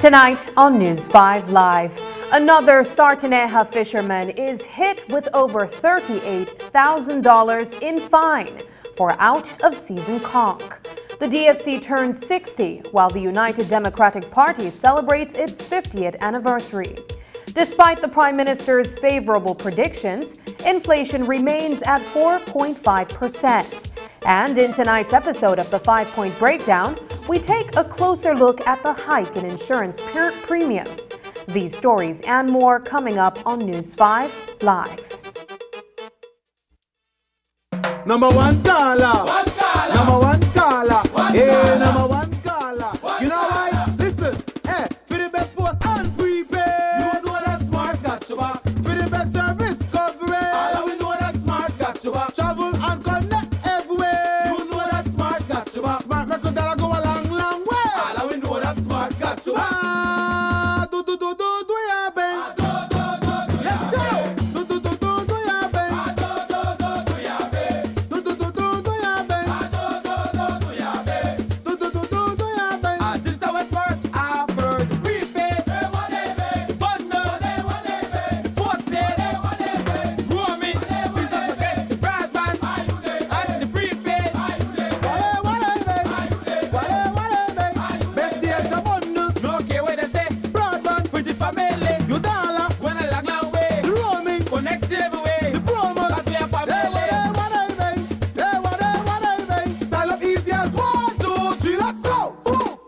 Tonight on News 5 Live, another Sarstoon fisherman is hit with over $38,000 in fine for out-of-season conch. The DFC turns 60 while the United Democratic Party celebrates its 50th anniversary. Despite the Prime Minister's favorable predictions, inflation remains at 4.5%. And in tonight's episode of the 5-Point Breakdown, we take a closer look at the hike in insurance premiums. These stories and more coming up on News 5 Live. Number one caller. Number one caller. Hey, number one caller. You know why? Listen, hey, for the best post and prepaid. You know that smart got you back. For the best service coverage. All we know that smart got you back. Travel and connect everywhere. You know that smart got you back. Smart record that'll go a long, long way. All we know that smart got you back. Do ya, babe? Let's go. Do ya, babe?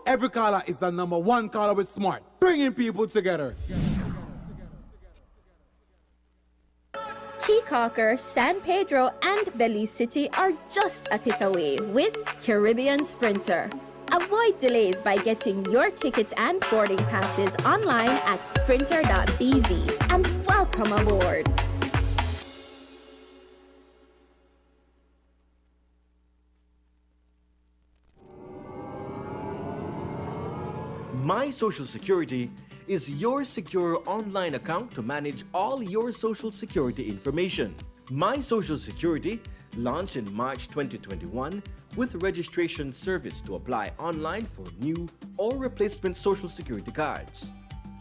Every caller is the number one caller with smart, bringing people together. Keycocker, San Pedro, and Belize City are just a click away with Caribbean Sprinter. Avoid delays by getting your tickets and boarding passes online at sprinter.bz and welcome aboard. My Social Security is your secure online account to manage all your social security information. My Social Security launched in March 2021 with registration service to apply online for new or replacement social security cards.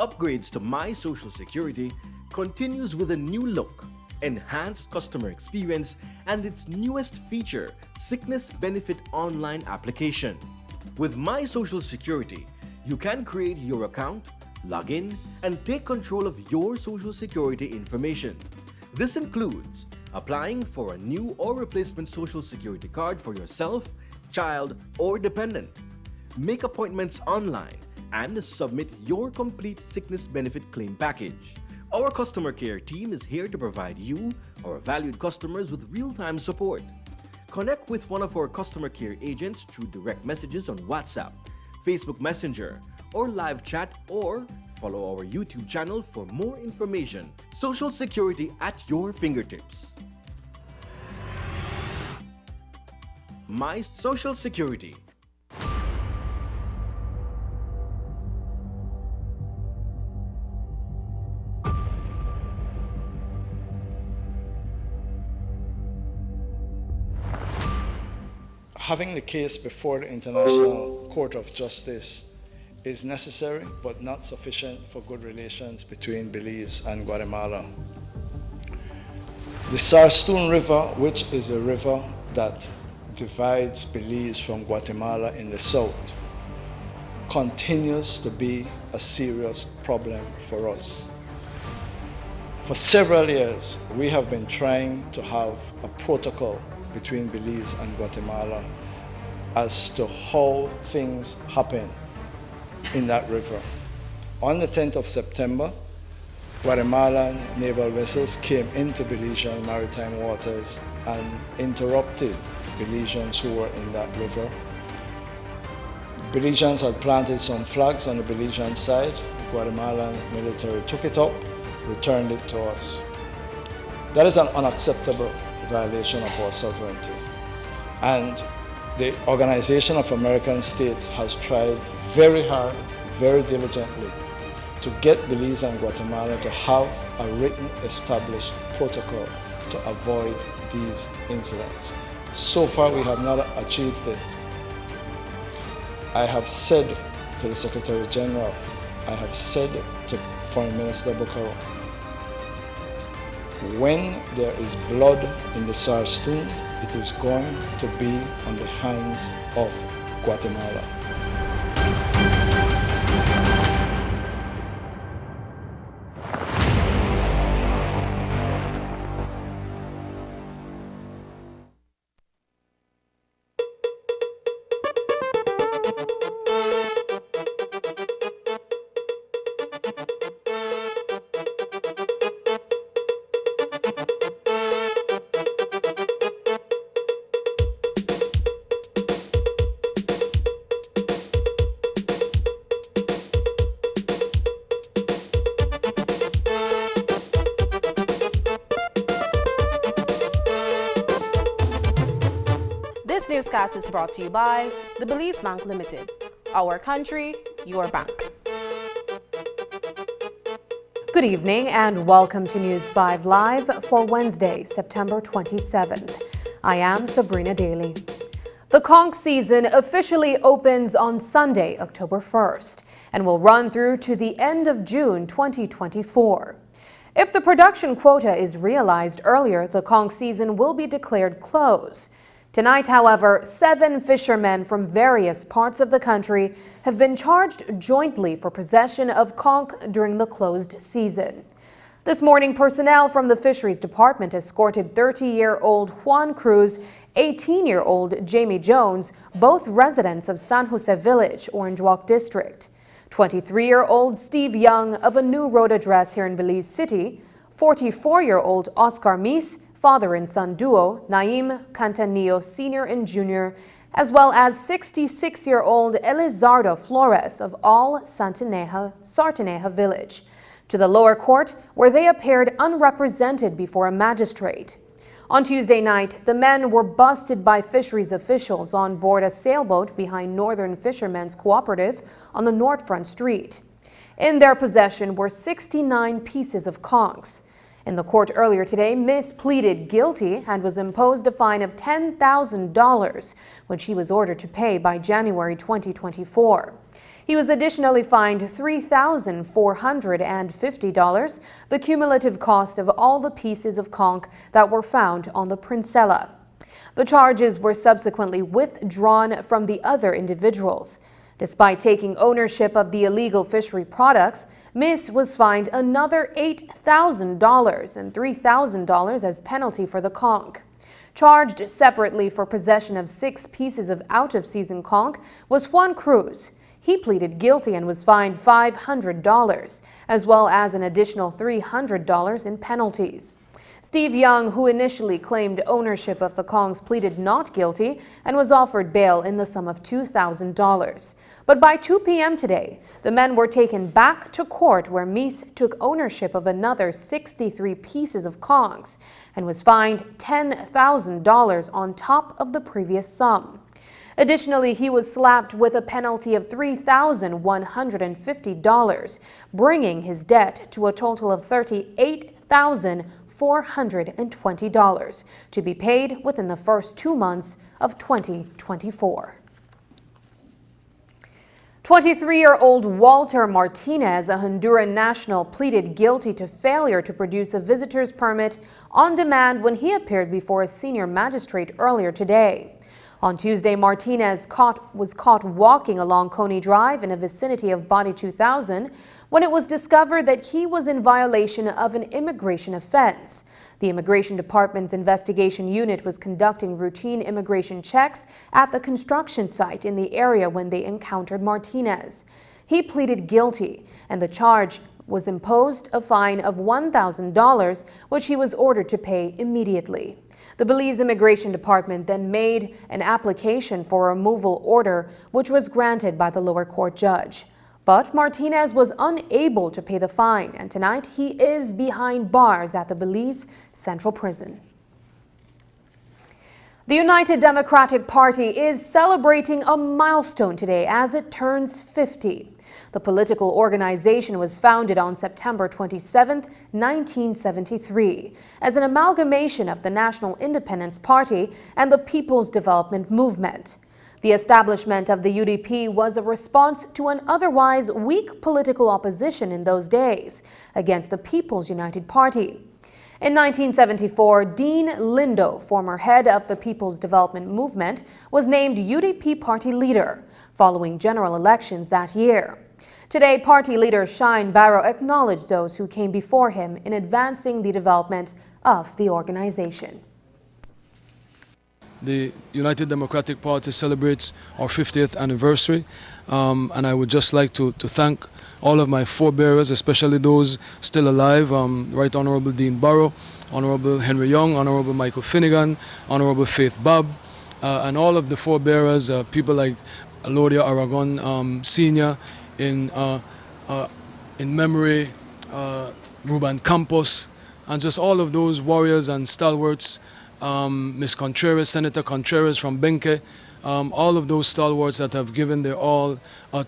Upgrades to My Social Security continues with a new look, enhanced customer experience, and its newest feature, Sickness Benefit Online Application. With My Social Security, you can create your account, log in, and take control of your social security information. This includes applying for a new or replacement social security card for yourself, child, or dependent. Make appointments online and submit your complete sickness benefit claim package. Our customer care team is here to provide you, our valued customers, with real-time support. Connect with one of our customer care agents through direct messages on WhatsApp, Facebook Messenger, or live chat, or follow our YouTube channel for more information. Social Security at your fingertips. My Social Security. having the case before the International Court of Justice is necessary but not sufficient for good relations between Belize and Guatemala. The Sarstoon River, which is a river that divides Belize from Guatemala in the south, continues to be a serious problem for us. For several years, we have been trying to have a protocol between Belize and Guatemala as to how things happen in that river. On the 10th of September, Guatemalan naval vessels came into Belizean maritime waters and interrupted Belizeans who were in that river. The Belizeans had planted some flags on the Belizean side. The Guatemalan military took it up, returned it to us. That is an unacceptable violation of our sovereignty. And the Organization of American States has tried very hard, very diligently to get Belize and Guatemala to have a written established protocol to avoid these incidents. So far we have not achieved it. I have said to the Secretary General, I have said to Foreign Minister Bucaro, when there is blood in the Sarstoon, it is going to be on the hands of Guatemala. This newscast is brought to you by the Belize Bank Limited. Our country, your bank. Good evening and welcome to News 5 Live for Wednesday, September 27th. I am Sabrina Daly. The conch season officially opens on Sunday, October 1st, and will run through to the end of June 2024. If the production quota is realized earlier, the conch season will be declared closed. Tonight, however, 7 fishermen from various parts of the country have been charged jointly for possession of conch during the closed season. This morning, personnel from the Fisheries Department escorted 30-year-old Juan Cruz, 18-year-old Jamie Jones, both residents of San Jose Village, Orange Walk District, 23-year-old Steve Young of a new road address here in Belize City, 44-year-old Oscar Mis, father and son duo, Naim Cantanillo Sr. and Jr., as well as 66-year-old Elizardo Flores of all Sarteneja Village, to the lower court where they appeared unrepresented before a magistrate. On Tuesday night, the men were busted by fisheries officials on board a sailboat behind Northern Fishermen's Cooperative on the Northfront Street. In their possession were 69 pieces of conchs. In the court earlier today, Miss pleaded guilty and was imposed a fine of $10,000, which he was ordered to pay by January 2024. He was additionally fined $3,450, the cumulative cost of all the pieces of conch that were found on the Princella. The charges were subsequently withdrawn from the other individuals. Despite taking ownership of the illegal fishery products, Miss was fined another $8,000 and $3,000 as penalty for the conch. Charged separately for possession of 6 pieces of out-of-season conch was Juan Cruz. He pleaded guilty and was fined $500, as well as an additional $300 in penalties. Steve Young, who initially claimed ownership of the conchs, pleaded not guilty and was offered bail in the sum of $2,000. But by 2 p.m. today, the men were taken back to court where Mies took ownership of another 63 pieces of conchs and was fined $10,000 on top of the previous sum. Additionally, he was slapped with a penalty of $3,150, bringing his debt to a total of $38,450. $420 to be paid within the first 2 months of 2024. 23-year-old Walter Martinez, a Honduran national, pleaded guilty to failure to produce a visitor's permit on demand when he appeared before a senior magistrate earlier today. On Tuesday, Martinez was caught walking along Coney Drive in the vicinity of Body 2000 when it was discovered that he was in violation of an immigration offense. The Immigration Department's investigation unit was conducting routine immigration checks at the construction site in the area when they encountered Martinez. He pleaded guilty, and the charge was imposed a fine of $1,000, which he was ordered to pay immediately. The Belize Immigration Department then made an application for a removal order, which was granted by the lower court judge. But Martinez was unable to pay the fine, and tonight he is behind bars at the Belize Central Prison. The United Democratic Party is celebrating a milestone today as it turns 50. The political organization was founded on September 27, 1973, as an amalgamation of the National Independence Party and the People's Development Movement. The establishment of the UDP was a response to an otherwise weak political opposition in those days against the People's United Party. In 1974, Dean Lindo, former head of the People's Development Movement, was named UDP party leader following general elections that year. Today, party leader Shine Barrow acknowledged those who came before him in advancing the development of the organization. The United Democratic Party celebrates our 50th anniversary, and I would just like to thank all of my forebearers, especially those still alive, Right Honorable Dean Barrow, Honorable Henry Young, Honorable Michael Finnegan, Honorable Faith Babb, and all of the forebearers, people like Alodia Aragon Sr., in memory, Ruben Campos, and just all of those warriors and stalwarts, Ms. Contreras, Senator Contreras from Benque, all of those stalwarts that have given their all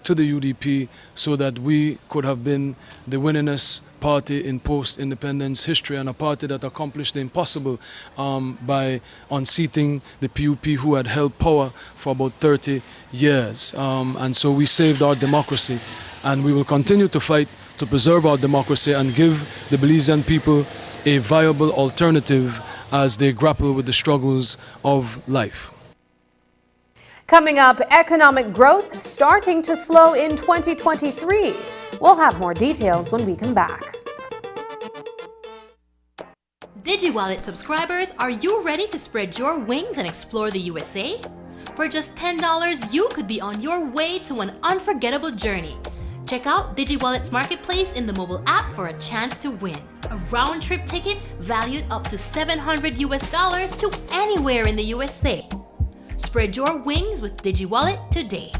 to the UDP so that we could have been the winningest party in post-independence history, and a party that accomplished the impossible by unseating the PUP, who had held power for about 30 years. And so we saved our democracy, and we will continue to fight to preserve our democracy and give the Belizean people a viable alternative as they grapple with the struggles of life. Coming up, economic growth starting to slow in 2023. We'll have more details when we come back. DigiWallet subscribers, are you ready to spread your wings and explore the USA? For just $10, you could be on your way to an unforgettable journey. Check out DigiWallet's marketplace in the mobile app for a chance to win a round-trip ticket valued up to $700 to anywhere in the USA. Spread your wings with DigiWallet today.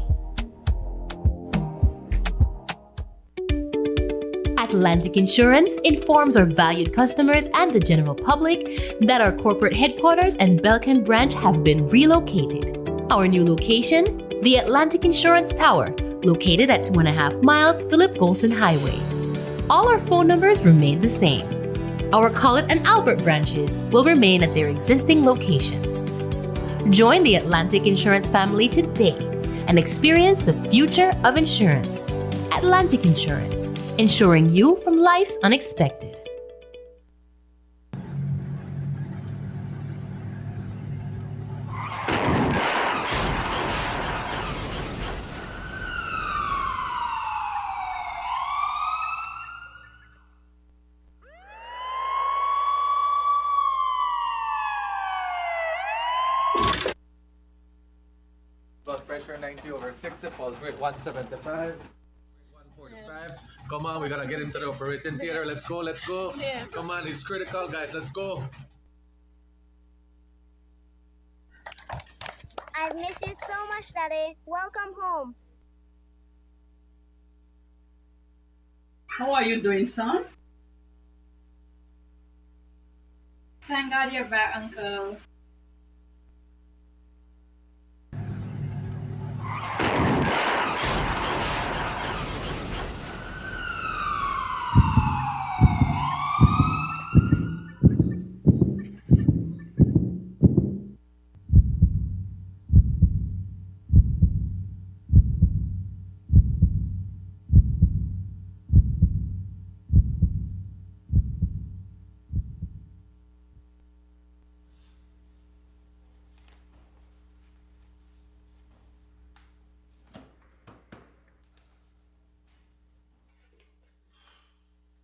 Atlantic Insurance informs our valued customers and the general public that our corporate headquarters and Belcan branch have been relocated. Our new location, the Atlantic Insurance Tower, located at 2.5 miles Philip Golson Highway. All our phone numbers remain the same. Our Collett and Albert branches will remain at their existing locations. Join the Atlantic Insurance family today and experience the future of insurance. Atlantic Insurance, insuring you from life's unexpected. Blood pressure 90/60, pulse rate 175, 145. Come on, we gotta get into the operating theater. Let's go, let's go. Yeah. Come on, it's critical, guys. Let's go. I've missed you so much, Daddy. Welcome home. How are you doing, son? Thank God you're back, Uncle.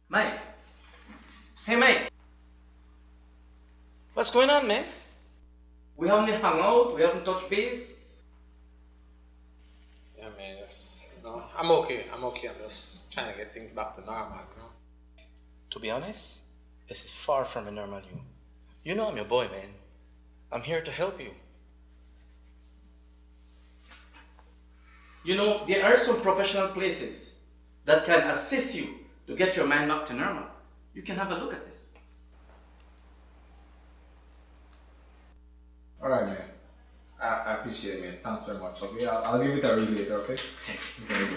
Mike. Hey, Mike. What's going on, man? We haven't hung out, we haven't touched base. Yeah, man, I'm okay. I'm just trying to get things back to normal, To be honest, this is far from a normal you. You know I'm your boy, man. I'm here to help you. You know, there are some professional places that can assist you to get your mind back to normal. You can have a look at this. All right, man. I appreciate it, man. Thanks very much. Okay, I'll give it a read later, okay? Okay.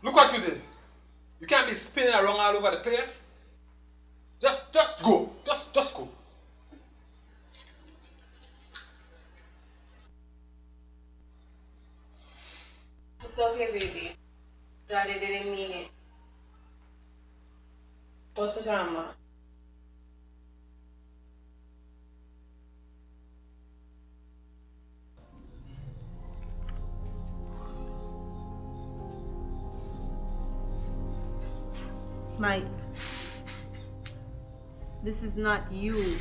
Look what you did. You can't be spinning around all over the place. Just go. Just go. It's okay, baby. Daddy didn't mean it. What's the drama? Mike, this is not you.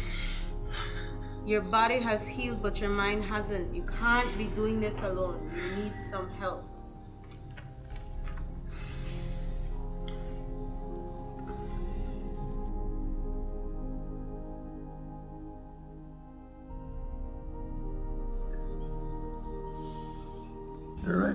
Your body has healed, but your mind hasn't. You can't be doing this alone. You need some help. You're right.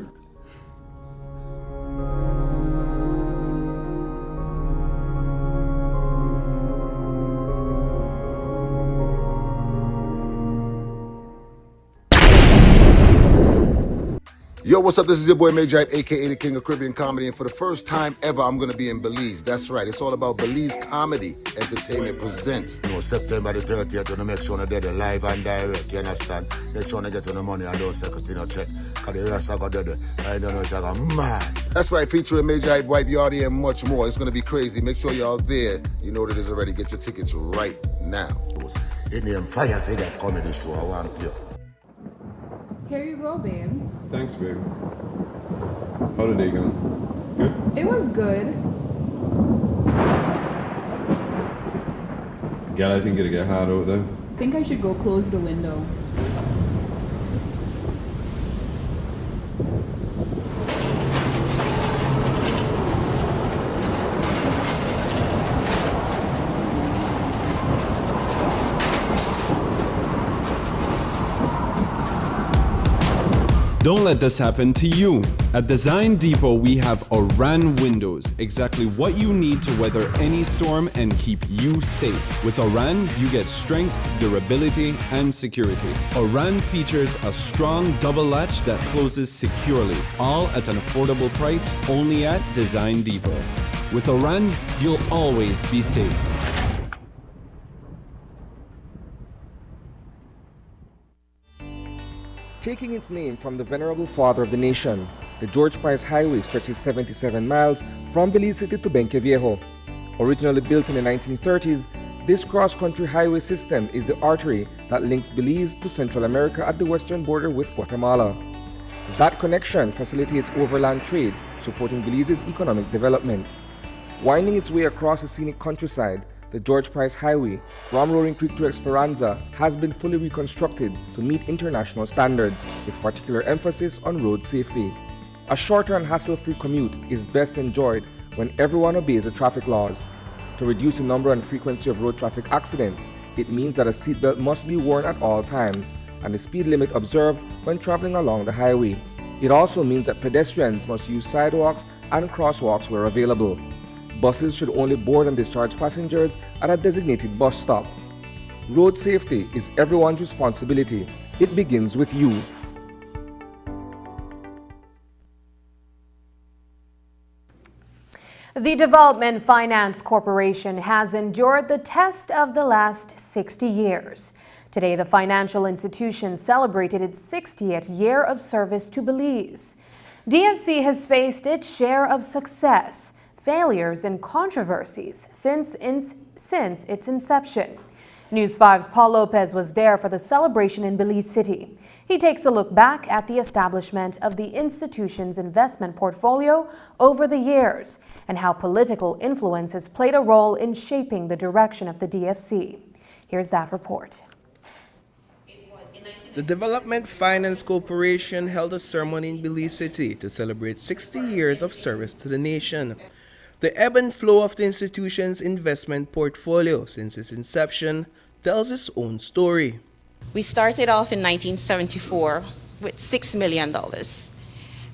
Yo, what's up? This is your boy Major, aka the King of Caribbean Comedy, and for the first time ever, I'm gonna be in Belize. That's right, it's all about Belize Comedy Entertainment presents. No, September the 30th, you want to make sure they're live and direct, you understand? Make sure they get on the money and don't second, check. Because the rest of the I don't know, it's like a man. That's right, featuring Major White Yardie and much more. It's gonna be crazy. Make sure y'all there. You know that it's already. Get your tickets right now. In the fire for that comedy show, I want you. Here you go, babe. Thanks, babe. How did it go? Good? It was good. Girl, I think it'll get hard out there. I think I should go close the window. Don't let this happen to you. At Design Depot, we have Oran windows, exactly what you need to weather any storm and keep you safe. With Oran, you get strength, durability, and security. Oran features a strong double latch that closes securely, all at an affordable price only at Design Depot. With Oran, you'll always be safe. Taking its name from the venerable father of the nation, the George Price Highway stretches 77 miles from Belize City to Benque Viejo. Originally built in the 1930s, this cross-country highway system is the artery that links Belize to Central America at the western border with Guatemala. That connection facilitates overland trade, supporting Belize's economic development. Winding its way across the scenic countryside, the George Price Highway from Roaring Creek to Esperanza has been fully reconstructed to meet international standards, with particular emphasis on road safety. A shorter and hassle-free commute is best enjoyed when everyone obeys the traffic laws. To reduce the number and frequency of road traffic accidents, it means that a seatbelt must be worn at all times and the speed limit observed when traveling along the highway. It also means that pedestrians must use sidewalks and crosswalks where available. Buses should only board and discharge passengers at a designated bus stop. Road safety is everyone's responsibility. It begins with you. The Development Finance Corporation has endured the test of the last 60 years. Today, the financial institution celebrated its 60th year of service to Belize. DFC has faced its share of success, failures, and controversies since its inception. News 5's Paul Lopez was there for the celebration in Belize City. He takes a look back at the establishment of the institution's investment portfolio over the years and how political influence has played a role in shaping the direction of the DFC. Here's that report. The Development Finance Corporation held a ceremony in Belize City to celebrate 60 years of service to the nation. The ebb and flow of the institution's investment portfolio since its inception tells its own story. We started off in 1974 with $6 million.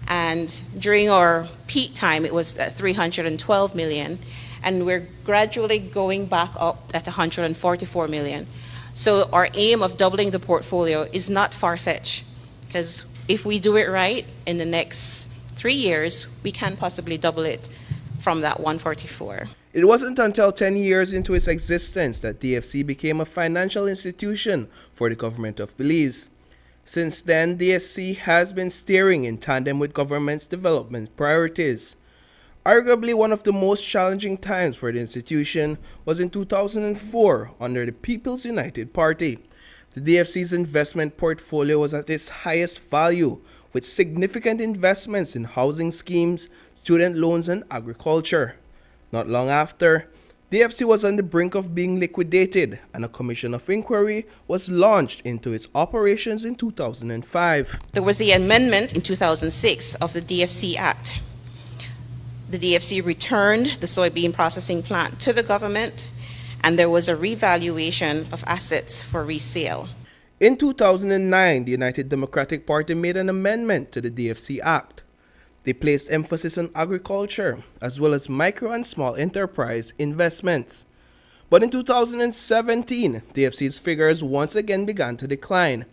And during our peak time, it was at $312 million. And we're gradually going back up at $144 million. So our aim of doubling the portfolio is not far-fetched, because if we do it right in the next 3 years, we can possibly double it from that 144. It wasn't until 10 years into its existence that DFC became a financial institution for the government of Belize. Since then, DFC has been steering in tandem with government's development priorities. Arguably one of the most challenging times for the institution was in 2004 under the People's United Party. The DFC's investment portfolio was at its highest value, with significant investments in housing schemes, student loans, and agriculture. Not long after, DFC was on the brink of being liquidated, and a commission of inquiry was launched into its operations in 2005. There was the amendment in 2006 of the DFC Act. The DFC returned the soybean processing plant to the government, and there was a revaluation of assets for resale. In 2009, the United Democratic Party made an amendment to the DFC Act. They placed emphasis on agriculture, as well as micro and small enterprise investments. But in 2017, DFC's figures once again began to decline.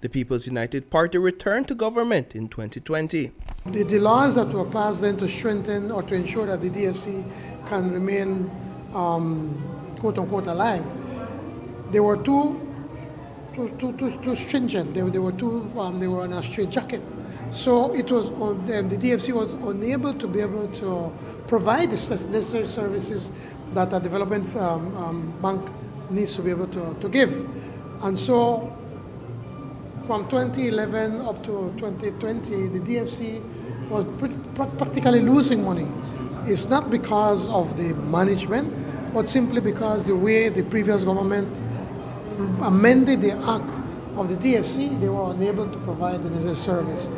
The People's United Party returned to government in 2020. The laws that were passed then to strengthen or to ensure that the DFC can remain, quote-unquote, alive, they were too stringent. They were on a straitjacket. So it was the DFC was unable to be able to provide the necessary services that a development bank needs to be able to give. And so from 2011 up to 2020, the DFC was practically losing money. It's not because of the management, but simply because the way the previous government amended the act of the DFC, they were unable to provide the necessary service.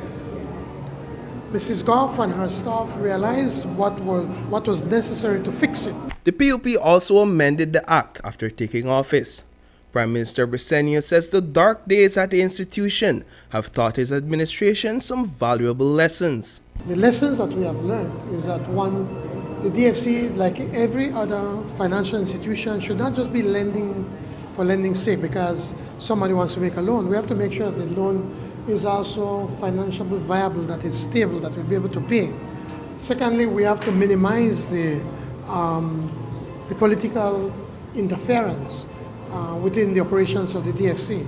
Mrs. Goff and her staff realized what was necessary to fix it. The PUP also amended the act after taking office. Prime Minister Briceño says the dark days at the institution have taught his administration some valuable lessons. The lessons that we have learned is that, one, the DFC, like every other financial institution, should not just be lending for lending's sake because somebody wants to make a loan. We have to make sure that the loan is also financially viable, that is stable, that we'll be able to pay. Secondly, we have to minimize the political interference within the operations of the DFC.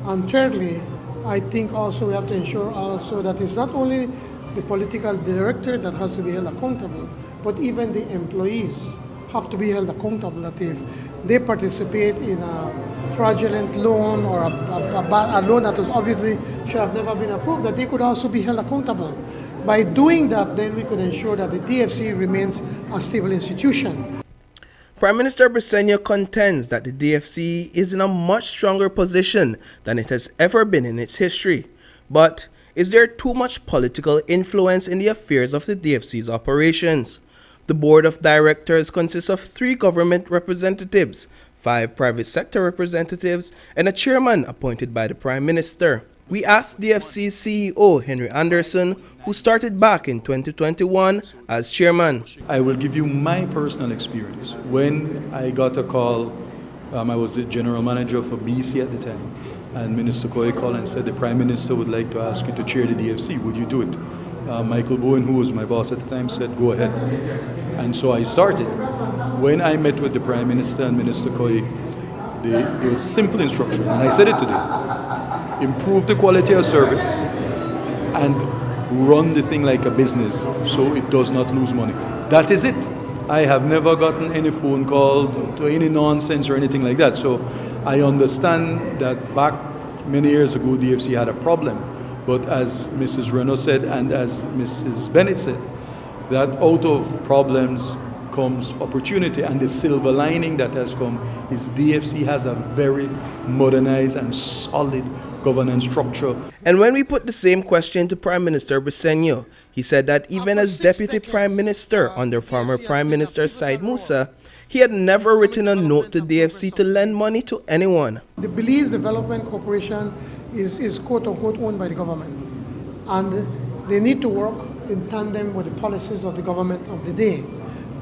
And thirdly, I think also we have to ensure also that it's not only the political director that has to be held accountable, but even the employees have to be held accountable, that if they participate in a fraudulent loan or a loan that was obviously should have never been approved, that they could also be held accountable. By doing that, then we could ensure that the DFC remains a stable institution. Prime Minister Briceño contends that the DFC is in a much stronger position than it has ever been in its history. But is there too much political influence in the affairs of the DFC's operations? The board of directors consists of 3 government representatives, 5 private sector representatives, and a chairman appointed by the Prime Minister. We asked DFC's CEO, Henry Anderson, who started back in 2021 as chairman. I will give you my personal experience. When I got a call, I was the general manager for BC at the time, and Minister Koy called and said the Prime Minister would like to ask you to chair the DFC. Would you do it? Michael Bowen, who was my boss at the time, said, go ahead. And so I started. When I met with the Prime Minister and Minister Koy, there was a simple instruction, and I said it today: improve the quality of service and run the thing like a business so it does not lose money. That is it. I have never gotten any phone call to any nonsense or anything like that. So I understand that back many years ago, DFC had a problem. But as Mrs. Renault said and as Mrs. Bennett said, that out of problems comes opportunity, and the silver lining that has come is DFC has a very modernized and solid governance structure. And when we put the same question to Prime Minister Briceño, he said that even as Deputy Prime Minister under former Prime Minister Said Musa, he had never written a note to DFC to lend money to anyone. The Belize Development Corporation is quote-unquote owned by the government, and they need to work in tandem with the policies of the government of the day.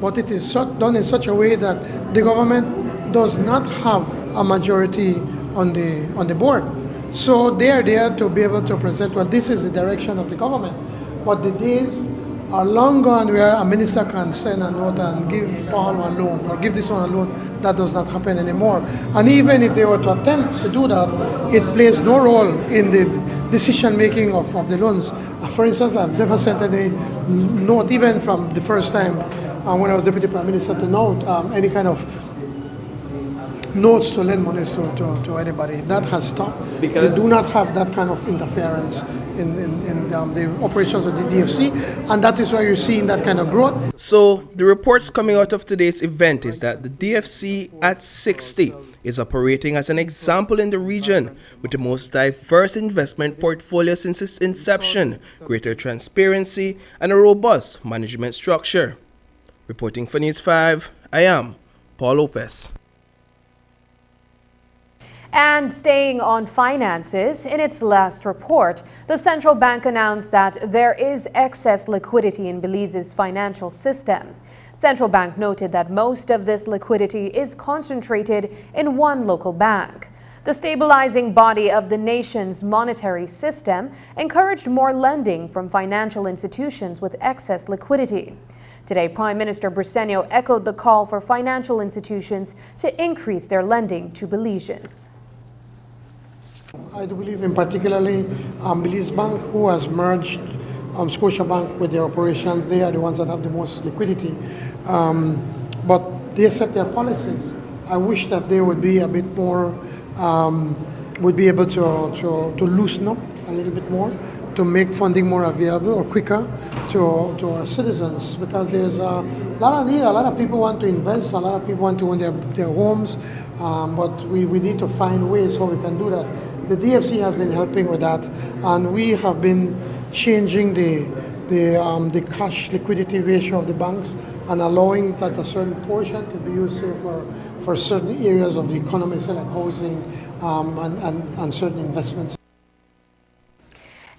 But it is done in such a way that the government does not have a majority on the board. So they are there to be able to present, well, this is the direction of the government. But the days are long gone where a minister can send a note and give Paul one loan or give this one a loan. That does not happen anymore. And even if they were to attempt to do that, it plays no role in the decision-making of the loans. For instance, I've never sent any note, even from the first time when I was Deputy Prime Minister, to note any kind of notes to lend money to anybody. That has stopped. Because we do not have that kind of interference in the operations of the DFC, and that is why you're seeing that kind of growth. So the reports coming out of today's event is that the DFC at 60 is operating as an example in the region with the most diverse investment portfolio since its inception, greater transparency, and a robust management structure. Reporting for News 5, I am Paul Lopez. And staying on finances, in its last report, the central bank announced that there is excess liquidity in Belize's financial system. Central bank noted that most of this liquidity is concentrated in one local bank. The stabilizing body of the nation's monetary system encouraged more lending from financial institutions with excess liquidity. Today, Prime Minister Briceño echoed the call for financial institutions to increase their lending to Belizeans. I do believe in particularly Belize Bank, who has merged Scotiabank with their operations. They are the ones that have the most liquidity. But they set their policies. I wish that they would be a bit more, would be able to loosen up a little bit more, to make funding more available or quicker to our citizens, because there's a lot of need. A lot of people want to invest, a lot of people want to own their homes, but we need to find ways how we can do that. The DFC has been helping with that, and we have been changing the cash liquidity ratio of the banks and allowing that a certain portion could be used for certain areas of the economy, say like housing and certain investments.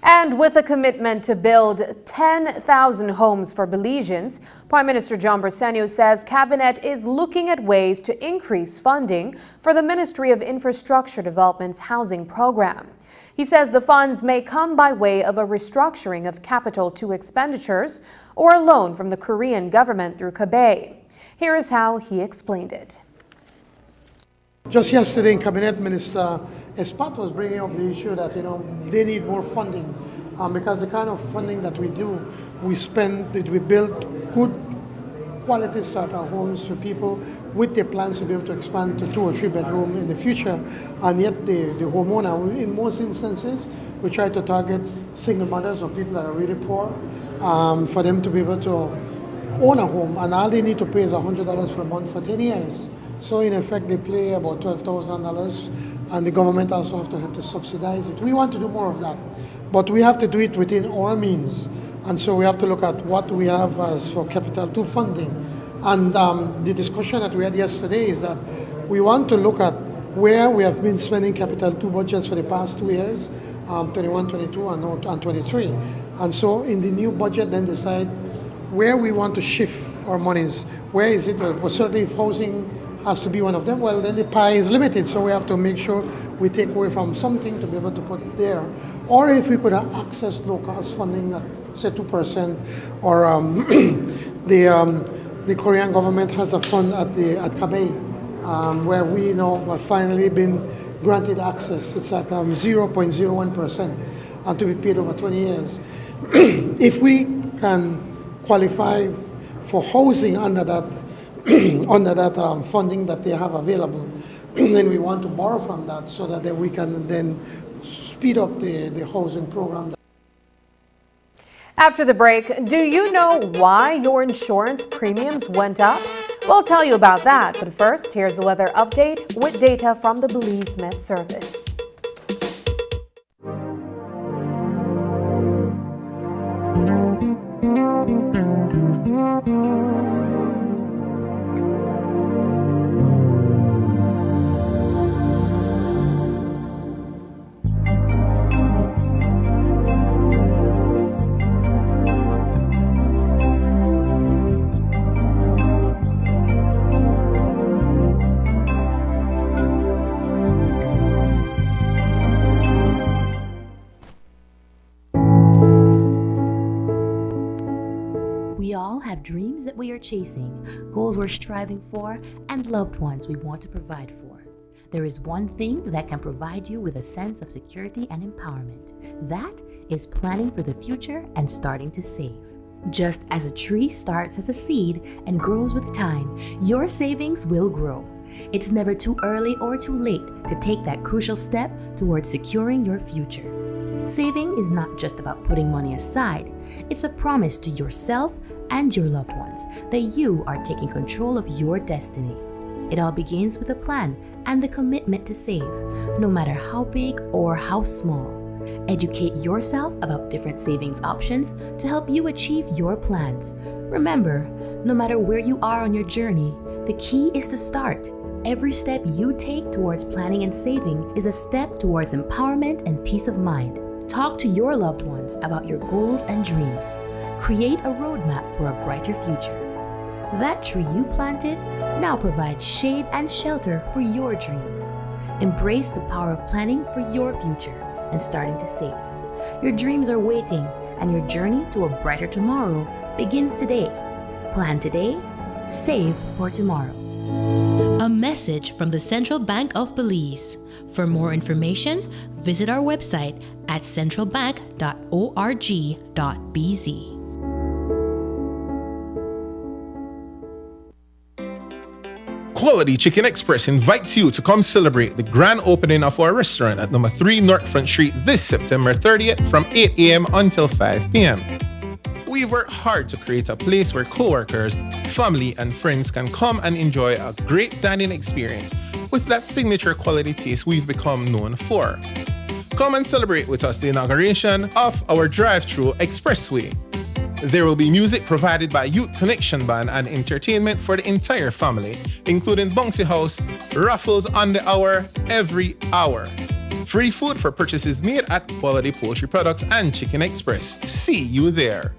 And with a commitment to build 10,000 homes for Belizeans, Prime Minister John Briceño says Cabinet is looking at ways to increase funding for the Ministry of Infrastructure Development's housing program. He says the funds may come by way of a restructuring of capital to expenditures or a loan from the Korean government through CABE. Here is how he explained it. Just yesterday in Cabinet, Minister Espat was bringing up the issue that, they need more funding because the kind of funding that we do, we build good quality starter homes for people with their plans to be able to expand to 2 or 3 bedroom in the future, and yet the homeowner, in most instances, we try to target single mothers or people that are really poor for them to be able to own a home, and all they need to pay is $100 per month for 10 years. So in effect, they pay about $12,000, and the government also have to subsidize it. We want to do more of that, but we have to do it within our means. And so we have to look at what we have as for Capital 2 funding. And the discussion that we had yesterday is that we want to look at where we have been spending Capital 2 budgets for the past 2 years, 21, 22, and 23. And so in the new budget, then decide where we want to shift our monies. Where is it? Well, certainly if housing has to be one of them, well, then the pie is limited. So we have to make sure we take away from something to be able to put there. Or if we could access low-cost funding at, say, 2%, or the Korean government has a fund at CABE, where we we're finally been granted access. It's at 0.01% and to be paid over 20 years. If we can qualify for housing under that under that funding that they have available. Then we want to borrow from that so that then we can then speed up the housing program. After the break, do you know why your insurance premiums went up? We'll tell you about that, but first, here's a weather update with data from the Belize Met Service. We all have dreams that we are chasing, goals we're striving for, and loved ones we want to provide for. There is one thing that can provide you with a sense of security and empowerment. That is planning for the future and starting to save. Just as a tree starts as a seed and grows with time, your savings will grow. It's never too early or too late to take that crucial step towards securing your future. Saving is not just about putting money aside. It's a promise to yourself and your loved ones that you are taking control of your destiny. It all begins with a plan and the commitment to save, no matter how big or how small. Educate yourself about different savings options to help you achieve your plans. Remember, no matter where you are on your journey, the key is to start. Every step you take towards planning and saving is a step towards empowerment and peace of mind. Talk to your loved ones about your goals and dreams. Create a roadmap for a brighter future. That tree you planted now provides shade and shelter for your dreams. Embrace the power of planning for your future and starting to save. Your dreams are waiting, and your journey to a brighter tomorrow begins today. Plan today, save for tomorrow. A message from the Central Bank of Belize. For more information, visit our website at centralbank.org.bz. Quality Chicken Express invites you to come celebrate the grand opening of our restaurant at number 3 Northfront Street this September 30th from 8 a.m. until 5 p.m. We've worked hard to create a place where co-workers, family, and friends can come and enjoy a great dining experience with that signature quality taste we've become known for. Come and celebrate with us the inauguration of our drive-thru expressway. There will be music provided by Youth Connection Band and entertainment for the entire family, including bouncy house, raffles on the hour, every hour. Free food for purchases made at Quality Poultry Products and Chicken Express. See you there.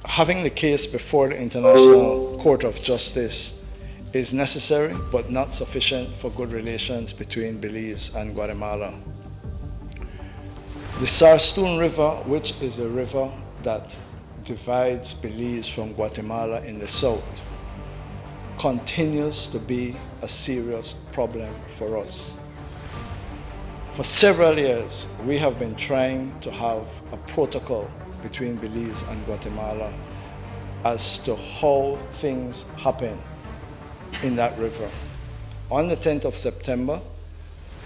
Having the case before the International Court of Justice is necessary but not sufficient for good relations between Belize and Guatemala. The Sarstoon River, which is a river that divides Belize from Guatemala in the south, continues to be a serious problem for us. For several years, we have been trying to have a protocol between Belize and Guatemala as to how things happen in that river. On the 10th of September,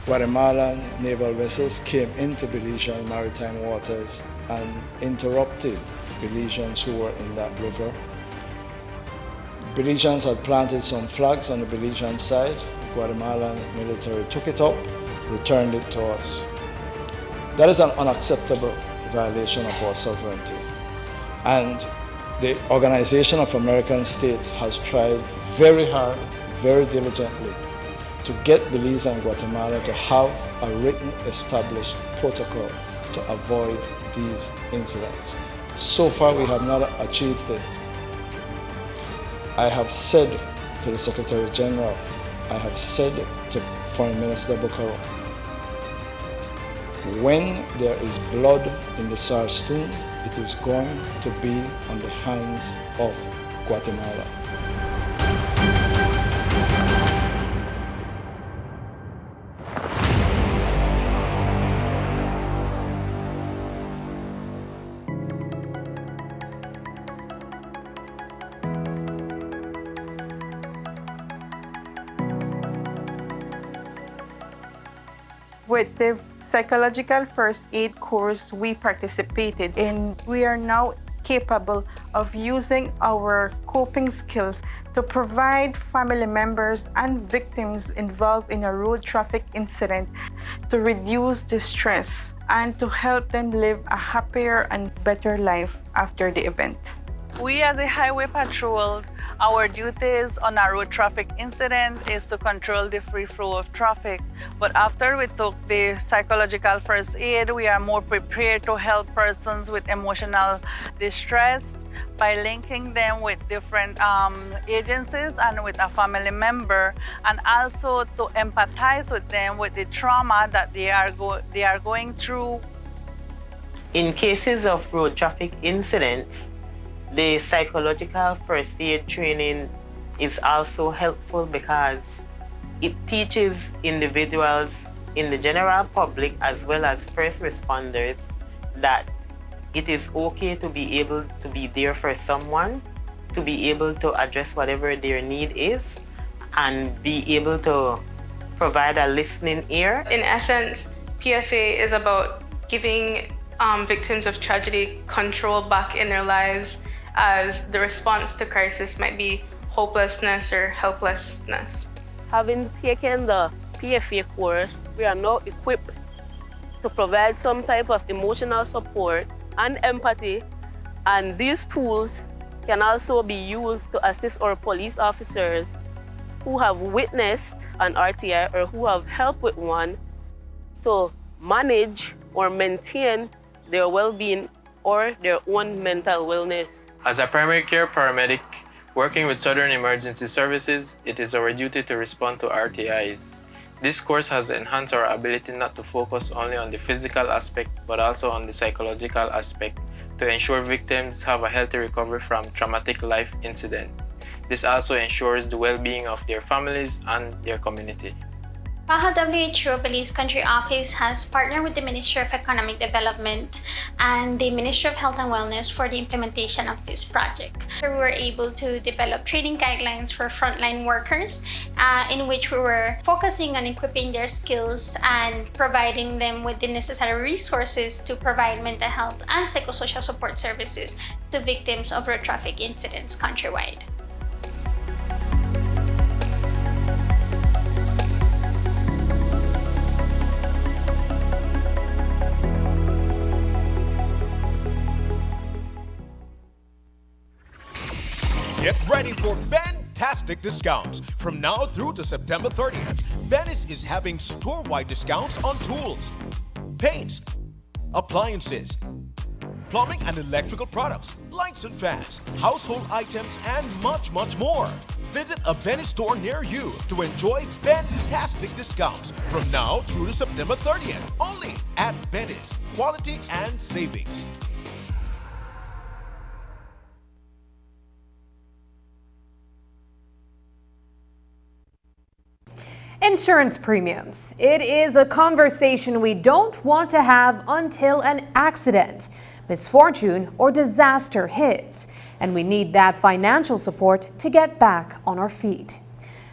Guatemalan naval vessels came into Belizean maritime waters and interrupted Belizeans who were in that river. The Belizeans had planted some flags on the Belizean side. Guatemalan military took it up, returned it to us. That is an unacceptable violation of our sovereignty. And the Organization of American States has tried very hard, very diligently to get Belize and Guatemala to have a written established protocol to avoid these incidents. So far we have not achieved it. I have said to the Secretary General, I have said to Foreign Minister Bucaro, When there is blood in the Sarstoon, it is going to be on the hands of Guatemala. With the psychological first aid course we participated in, we are now capable of using our coping skills to provide family members and victims involved in a road traffic incident to reduce the stress and to help them live a happier and better life after the event. We as a highway patrol, our duties on a road traffic incident is to control the free flow of traffic. But after we took the psychological first aid, we are more prepared to help persons with emotional distress by linking them with different agencies and with a family member, and also to empathize with them with the trauma that they are going through. In cases of road traffic incidents, the psychological first aid training is also helpful because it teaches individuals in the general public as well as first responders that it is okay to be able to be there for someone, to be able to address whatever their need is, and be able to provide a listening ear. In essence, PFA is about giving victims of tragedy control back in their lives, as the response to crisis might be hopelessness or helplessness. Having taken the PFA course, we are now equipped to provide some type of emotional support and empathy, and these tools can also be used to assist our police officers who have witnessed an RTI or who have helped with one to manage or maintain their well-being or their own mental wellness. As a primary care paramedic working with Southern Emergency Services, it is our duty to respond to RTIs. This course has enhanced our ability not to focus only on the physical aspect, but also on the psychological aspect to ensure victims have a healthy recovery from traumatic life incidents. This also ensures the well-being of their families and their community. Baja WHO Belize Country Office has partnered with the Ministry of Economic Development and the Ministry of Health and Wellness for the implementation of this project. We were able to develop training guidelines for frontline workers in which we were focusing on equipping their skills and providing them with the necessary resources to provide mental health and psychosocial support services to victims of road traffic incidents countrywide. Get ready for fantastic discounts. From now through to September 30th, Venice is having store-wide discounts on tools, paints, appliances, plumbing and electrical products, lights and fans, household items, and much, much more. Visit a Venice store near you to enjoy fantastic discounts from now through to September 30th, only at Venice. Quality and savings. Insurance premiums. It is a conversation we don't want to have until an accident, misfortune, or disaster hits, and we need that financial support to get back on our feet.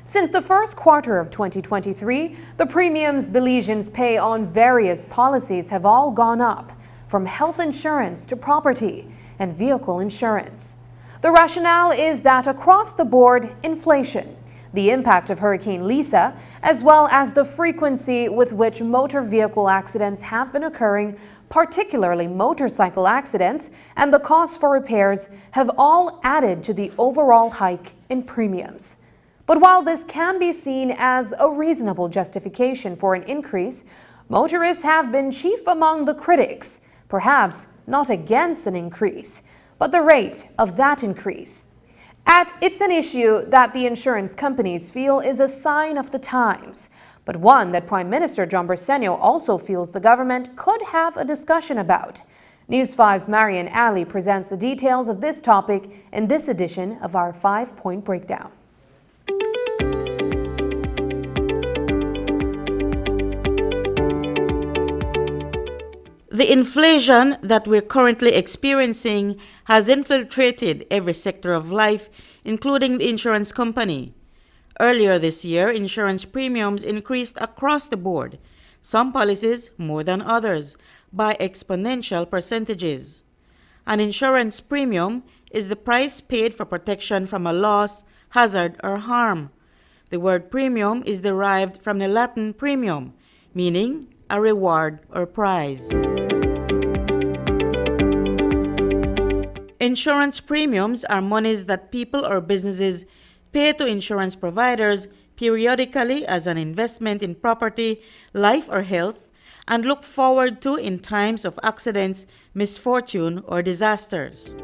Since the first quarter of 2023, the premiums Belizeans pay on various policies have all gone up, from health insurance to property and vehicle insurance. The rationale is that across the board, inflation, the impact of Hurricane Lisa, as well as the frequency with which motor vehicle accidents have been occurring, particularly motorcycle accidents, and the cost for repairs have all added to the overall hike in premiums. But while this can be seen as a reasonable justification for an increase, motorists have been chief among the critics, perhaps not against an increase, but the rate of that increase. It's an issue that the insurance companies feel is a sign of the times. but one that Prime Minister John Bersenio also feels the government could have a discussion about. News 5's Marian Ali presents the details of this topic in this edition of our 5-point breakdown. The inflation that we're currently experiencing has infiltrated every sector of life, including the insurance company. Earlier this year, insurance premiums increased across the board, some policies more than others, by exponential percentages. An insurance premium is the price paid for protection from a loss, hazard, or harm. The word premium is derived from the Latin premium, meaning a reward or prize. Insurance premiums are monies that people or businesses pay to insurance providers periodically as an investment in property, life, or health, and look forward to in times of accidents, misfortune, or disasters.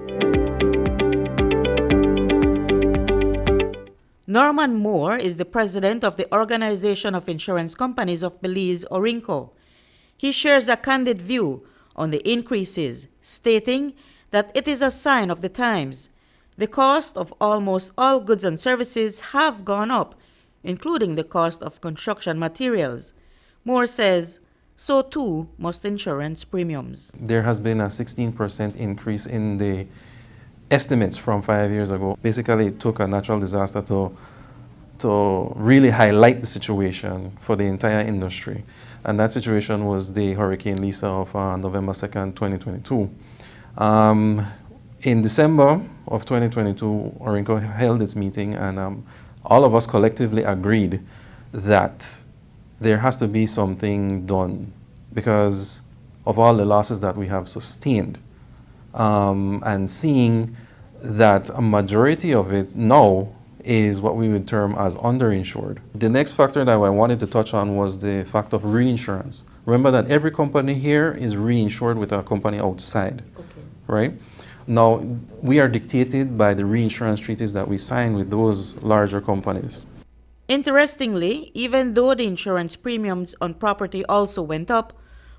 Norman Moore is the president of the Organization of Insurance Companies of Belize, ORINCO. He shares a candid view on the increases, stating that it is a sign of the times. The cost of almost all goods and services have gone up, including the cost of construction materials. Moore says, so too must insurance premiums. There has been a 16% increase in the estimates from 5 years ago. Basically, it took a natural disaster to really highlight the situation for the entire industry. And that situation was the Hurricane Lisa of November 2nd, 2022. In December of 2022, ORINCO held its meeting, and all of us collectively agreed that there has to be something done because of all the losses that we have sustained, and seeing that a majority of it now is what we would term as underinsured. The next factor that I wanted to touch on was the fact of reinsurance. Remember that every company here is reinsured with a company outside, right? Now, we are dictated by the reinsurance treaties that we sign with those larger companies. Interestingly, even though the insurance premiums on property also went up,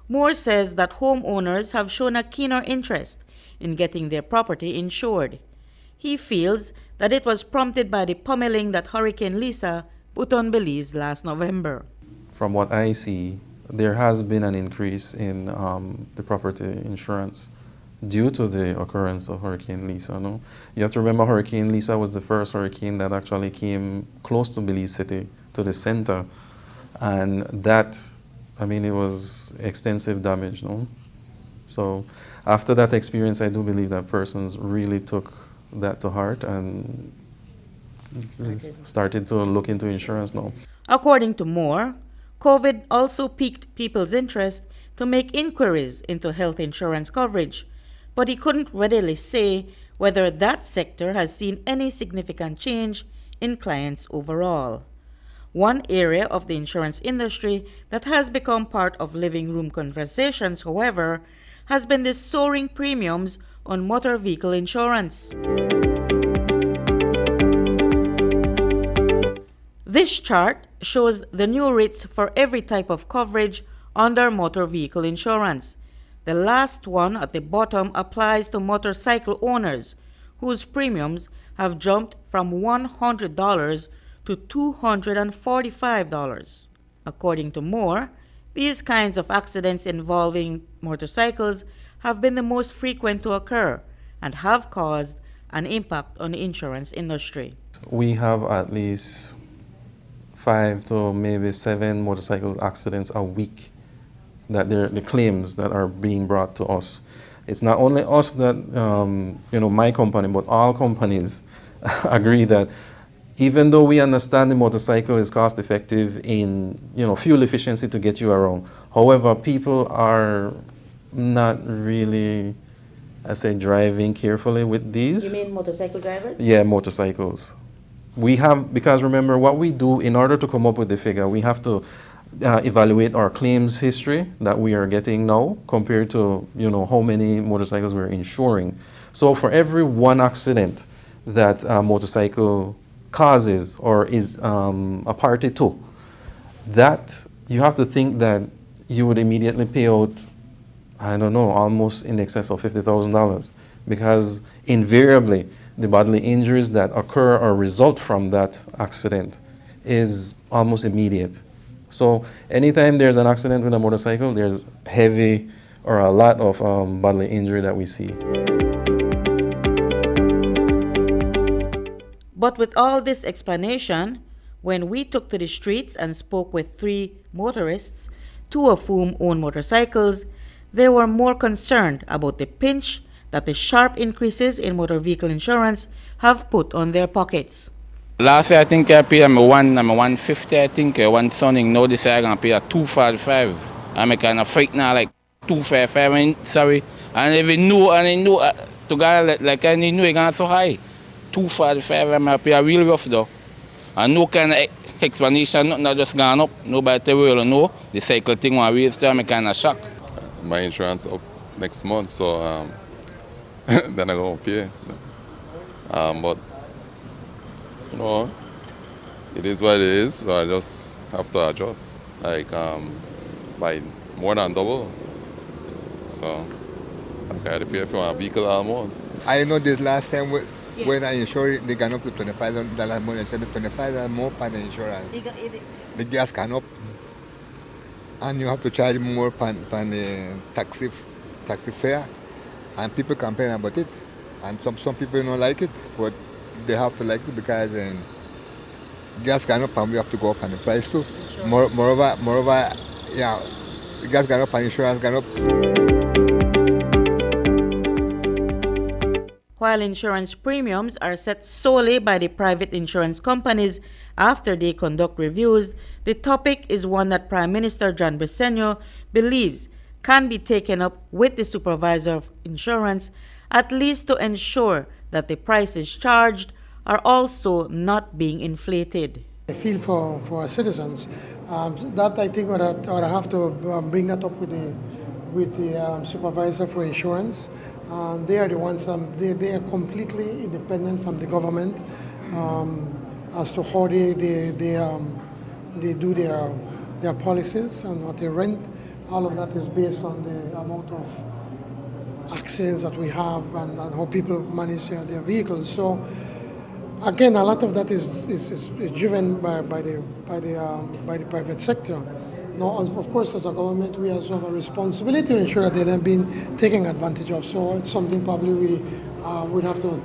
Moore says that homeowners have shown a keener interest in getting their property insured. He feels that it was prompted by the pummeling that Hurricane Lisa put on Belize last November. From what I see, there has been an increase in the property insurance due to the occurrence of Hurricane Lisa. No? You have to remember Hurricane Lisa was the first hurricane that actually came close to Belize City, to the center. And that, I mean, it was extensive damage. No? So after that experience, I do believe that persons really took that to heart and started to look into insurance now. According to Moore, COVID also piqued people's interest to make inquiries into health insurance coverage, but he couldn't readily say whether that sector has seen any significant change in clients overall. One area of the insurance industry that has become part of living room conversations, however, has been the soaring premiums on motor vehicle insurance. This chart shows the new rates for every type of coverage under motor vehicle insurance. The last one at the bottom applies to motorcycle owners, whose premiums have jumped from $100 to $245. According to Moore, these kinds of accidents involving motorcycles have been the most frequent to occur and have caused an impact on the insurance industry. We have at least 5 to maybe 7 motorcycle accidents a week that they're the claims that are being brought to us. It's not only us that, my company, but all companies agree that even though we understand the motorcycle is cost effective in, fuel efficiency to get you around, however, people are not really, driving carefully with these. You mean motorcycle drivers? Yeah, motorcycles. We have, because remember what we do in order to come up with the figure, we have to evaluate our claims history that we are getting now compared to, how many motorcycles we're insuring. So for every one accident that a motorcycle causes or is a party to, that you have to think that you would immediately pay out, I don't know, almost in excess of $50,000, because invariably the bodily injuries that occur or result from that accident is almost immediate. So anytime there's an accident with a motorcycle, there's heavy or a lot of bodily injury that we see. But with all this explanation, when we took to the streets and spoke with 3 motorists, 2 of whom own motorcycles, they were more concerned about the pinch that the sharp increases in motor vehicle insurance have put on their pockets. Last year I think I paid I'm 150, I think, one Sunning. Now this year I'm going to pay a 245. I'm kind of fight now like 255, sorry. And even know, and I know, to God, like I know it's going so high. 245, I'm going to pay a real rough though. And no kind of explanation, nothing, not just gone up. Nobody will know. The cycle thing when we start, I'm kind of shocked. My insurance up next month, so then I'm going to pay. But, you know, it is what it is, so I just have to adjust. Like, by more than double. So, I had to pay for my vehicle almost. I know this last time when I insured it, they got up to $25 more. Instead of $25 more per the insurance. The gas can up. And you have to charge more per the taxi fare. And people complain about it. And some people don't like it, but they have to like it because gas gone up and we have to go up on the price too. Moreover, yeah, gas gone up and insurance gone up. While insurance premiums are set solely by the private insurance companies after they conduct reviews, the topic is one that Prime Minister John Briceño believes can be taken up with the supervisor of insurance, at least to ensure that the prices charged are also not being inflated. I feel for our citizens, that I think I have to bring that up with the supervisor for insurance. They are the ones, they are completely independent from the government as to how they do their policies and what they rent. All of that is based on the amount of accidents that we have and how people manage their vehicles. So again, a lot of that is driven by the private sector. Now, of course, as a government, we also have a responsibility to ensure that they're not being taken advantage of. So it's something probably we would have to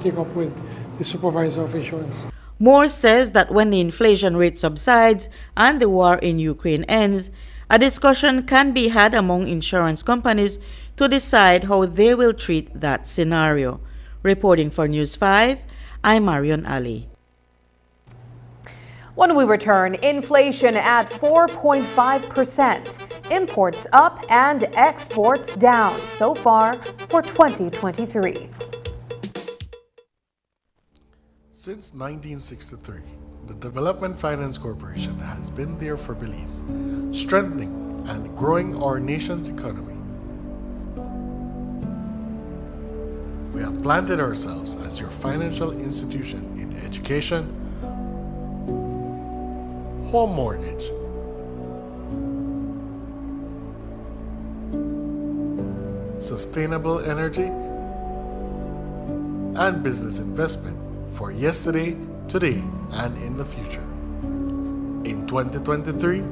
take up with the supervisor of insurance. Moore says that when the inflation rate subsides and the war in Ukraine ends, a discussion can be had among insurance companies to decide how they will treat that scenario. Reporting for News 5, I'm Marion Ali. When we return, inflation at 4.5%, imports up and exports down so far for 2023. Since 1963, the Development Finance Corporation has been there for Belize, strengthening and growing our nation's economy. We have planted ourselves as your financial institution in education, home mortgage, sustainable energy, and business investment for yesterday, today, and in the future. In 2023,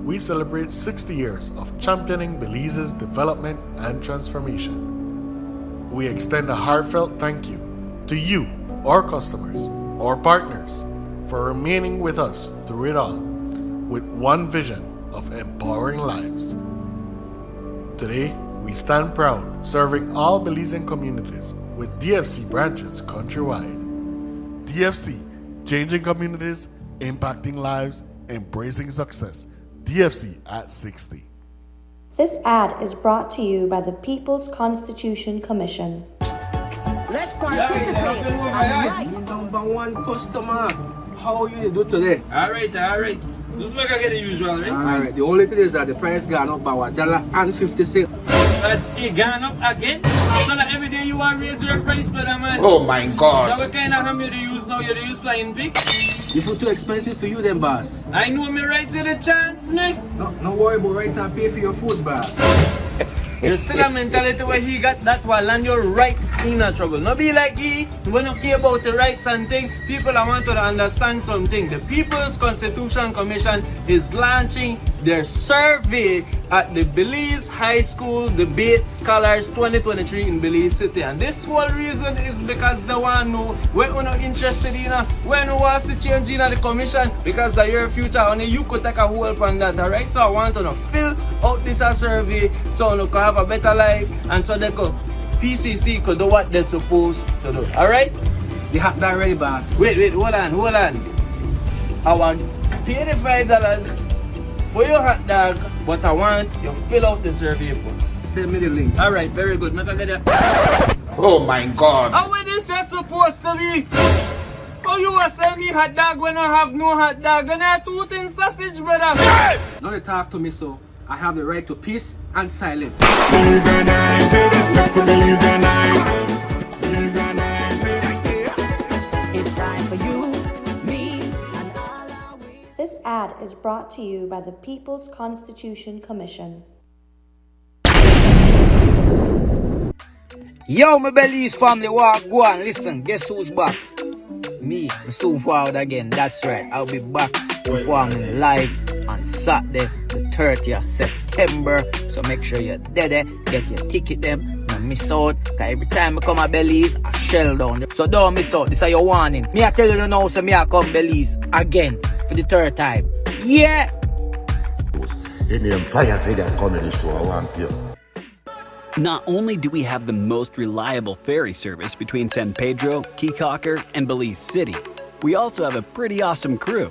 we celebrate 60 years of championing Belize's development and transformation. We extend a heartfelt thank you to you, our customers, our partners, for remaining with us through it all, with one vision of empowering lives. Today, we stand proud serving all Belizean communities with DFC branches countrywide. DFC, changing communities, impacting lives, embracing success. DFC at 60. This ad is brought to you by the People's Constitution Commission. Let's participate. Alright. Number one customer. How you do today? Alright. Just make I get the usual, right? Alright. The only thing is that the price gone up by $1.50. It gone up again? So like every day you want to raise your price, brother man. Oh my God. Now what kind of ham you use now? You use flying pig? The food too expensive for you then, boss. I know me right to the chance, me. No worry about rights and pay for your food, boss. You see that mentality where he got that will land you right in a trouble. No be like he when you care about the rights and things. People I want to understand something. The People's Constitution Commission is launching their survey at the Belize High School Debate Scholars 2023 in Belize City. And this whole reason is because they want to know when you're not interested in when you want to change in the commission, because of your future only you could take a hold on that, alright? So I want to fill out this survey so you can have a better life and so they could PCC could do what they're supposed to do. Alright? The hot dog ready, boss. Wait, hold on. I want pay the $5 for your hot dog, but I want you fill out the survey first. Send me the link. Alright, very good. Make I get that. Oh my God. How is this just supposed to be? Oh, you are selling me hot dog when I have no hot dog and I two in sausage, brother. Don't talk to me so. I have the right to peace and silence. This ad is brought to you by the People's Constitution Commission. Yo, my Belize family, walk, go on, listen, guess who's back? Me, soon forward again, that's right, I'll be back performing live on Saturday, the 30th of September, so make sure you're there, get your ticket them, don't miss out, because every time I come to Belize, I shell down, so don't miss out, this is your warning. Me I tell you now, so me I come Belize again, for the third time, yeah! You name fire for that comedy show, I want you. Not only do we have the most reliable ferry service between San Pedro, Keycocker, and Belize City, we also have a pretty awesome crew.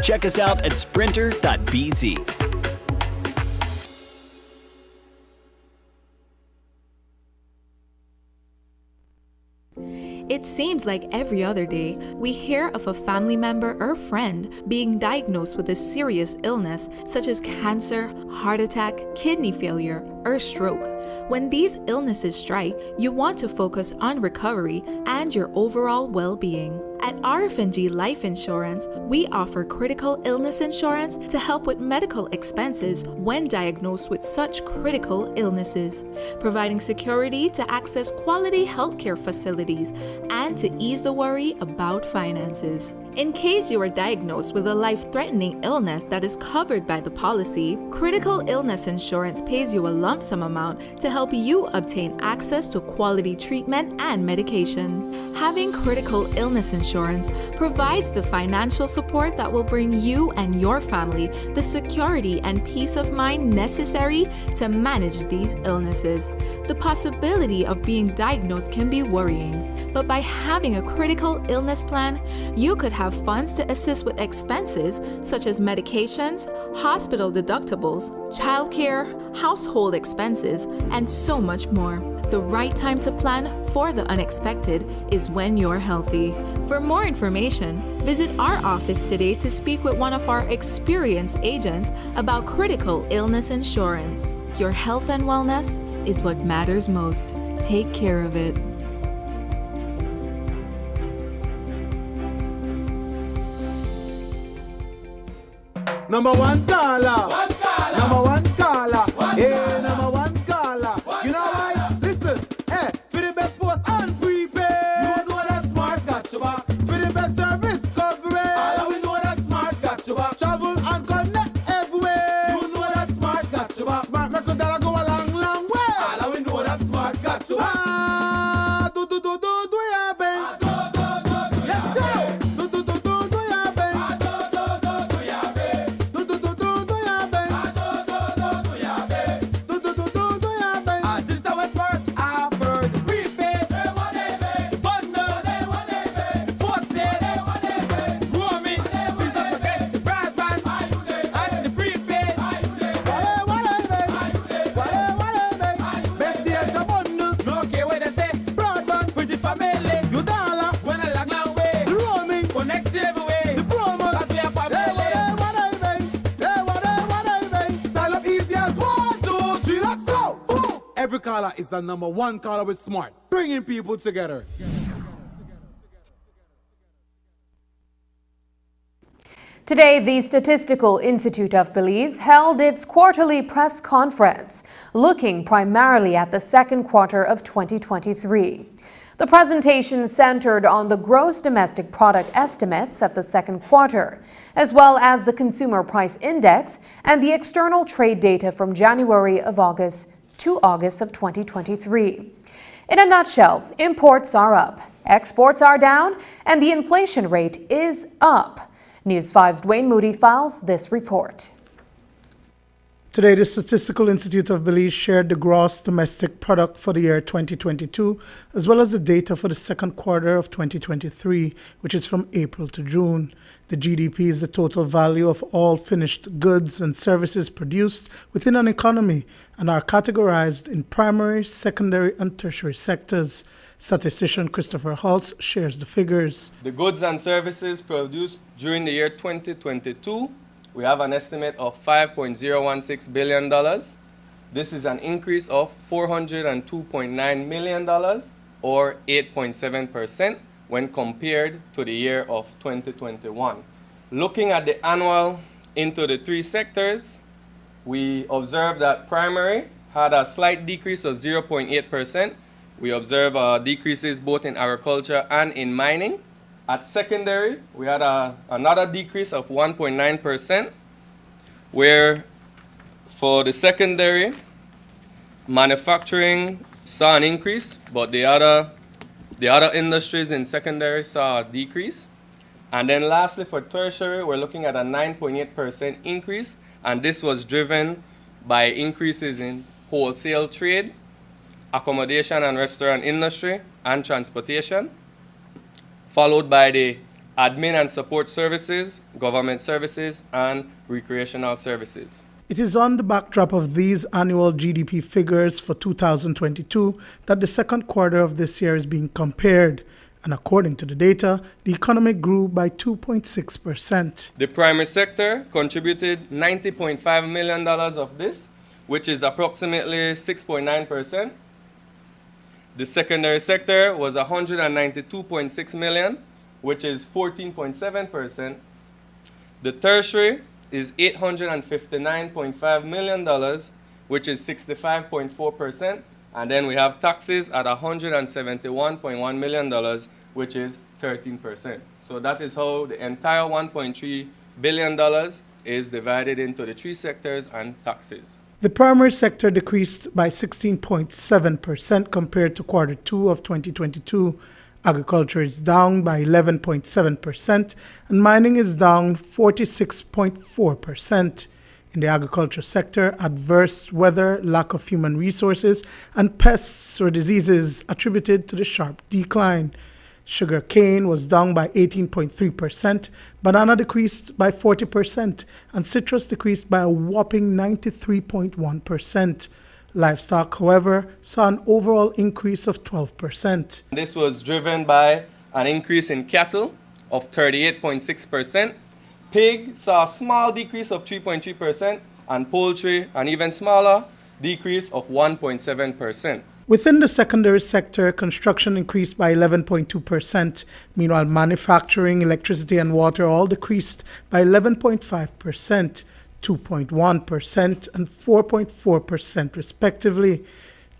Check us out at sprinter.bz. It seems like every other day, we hear of a family member or friend being diagnosed with a serious illness such as cancer, heart attack, kidney failure, or stroke. When these illnesses strike, you want to focus on recovery and your overall well-being. At RF&G Life Insurance, we offer critical illness insurance to help with medical expenses when diagnosed with such critical illnesses, providing security to access quality healthcare facilities and to ease the worry about finances. In case you are diagnosed with a life-threatening illness that is covered by the policy, critical illness insurance pays you a lump sum amount to help you obtain access to quality treatment and medication. Having critical illness insurance provides the financial support that will bring you and your family the security and peace of mind necessary to manage these illnesses. The possibility of being diagnosed can be worrying, but by having a critical illness plan, you could have funds to assist with expenses such as medications, hospital deductibles, childcare, household expenses, and so much more. The right time to plan for the unexpected is when you're healthy. For more information, visit our office today to speak with one of our experienced agents about critical illness insurance. Your health and wellness is what matters most. Take care of it. Number one caller. Number one caller. Hey, number one caller. You know why? Listen, hey, for the best post and prepaid. You know that smart got you back. For the best service coverage. All we know that smart got you back. Travel and connect everywhere. You know that smart got you back. Smart record that'll go a long, long way. All we know that smart got you back. Yeah, Ben. Let's go. Every caller is the number one caller with smart, bringing people together. Today, the Statistical Institute of Belize held its quarterly press conference, looking primarily at the second quarter of 2023. The presentation centered on the gross domestic product estimates of the second quarter, as well as the Consumer Price Index and the external trade data from January of August to August of 2023. In a nutshell, imports are up, exports are down, and the inflation rate is up. News 5's Dwayne Moody files this report. Today, the Statistical Institute of Belize shared the gross domestic product for the year 2022, as well as the data for the second quarter of 2023, which is from April to June. The GDP is the total value of all finished goods and services produced within an economy and are categorized in primary, secondary, and tertiary sectors. Statistician Christopher Holtz shares the figures. The goods and services produced during the year 2022, we have an estimate of $5.016 billion. This is an increase of $402.9 million, or 8.7% when compared to the year of 2021. Looking at the annual into the three sectors, we observed that primary had a slight decrease of 0.8%. We observe decreases both in agriculture and in mining. At secondary, we had another decrease of 1.9%, where for the secondary, manufacturing saw an increase, but the other industries in secondary saw a decrease. And then lastly, for tertiary, we're looking at a 9.8% increase, and this was driven by increases in wholesale trade, accommodation and restaurant industry, and transportation, followed by the admin and support services, government services, and recreational services. It is on the backdrop of these annual GDP figures for 2022 that the second quarter of this year is being compared. And according to the data, the economy grew by 2.6%. The primary sector contributed $90.5 million of this, which is approximately 6.9%. The secondary sector was $192.6 million, which is 14.7%. The tertiary is $859.5 million, which is 65.4%. And then we have taxes at $171.1 million, which is 13%. So that is how the entire $1.3 billion is divided into the three sectors and taxes. The primary sector decreased by 16.7% compared to quarter 2 of 2022. Agriculture is down by 11.7% and mining is down 46.4%. In the agriculture sector, adverse weather, lack of human resources, and pests or diseases attributed to the sharp decline. Sugar cane was down by 18.3%, banana decreased by 40%, and citrus decreased by a whopping 93.1%. Livestock, however, saw an overall increase of 12%. This was driven by an increase in cattle of 38.6%. Pig saw a small decrease of 3.3%, and poultry an even smaller decrease of 1.7%. Within the secondary sector, construction increased by 11.2%. Meanwhile, manufacturing, electricity, and water all decreased by 11.5%, 2.1%, and 4.4% respectively.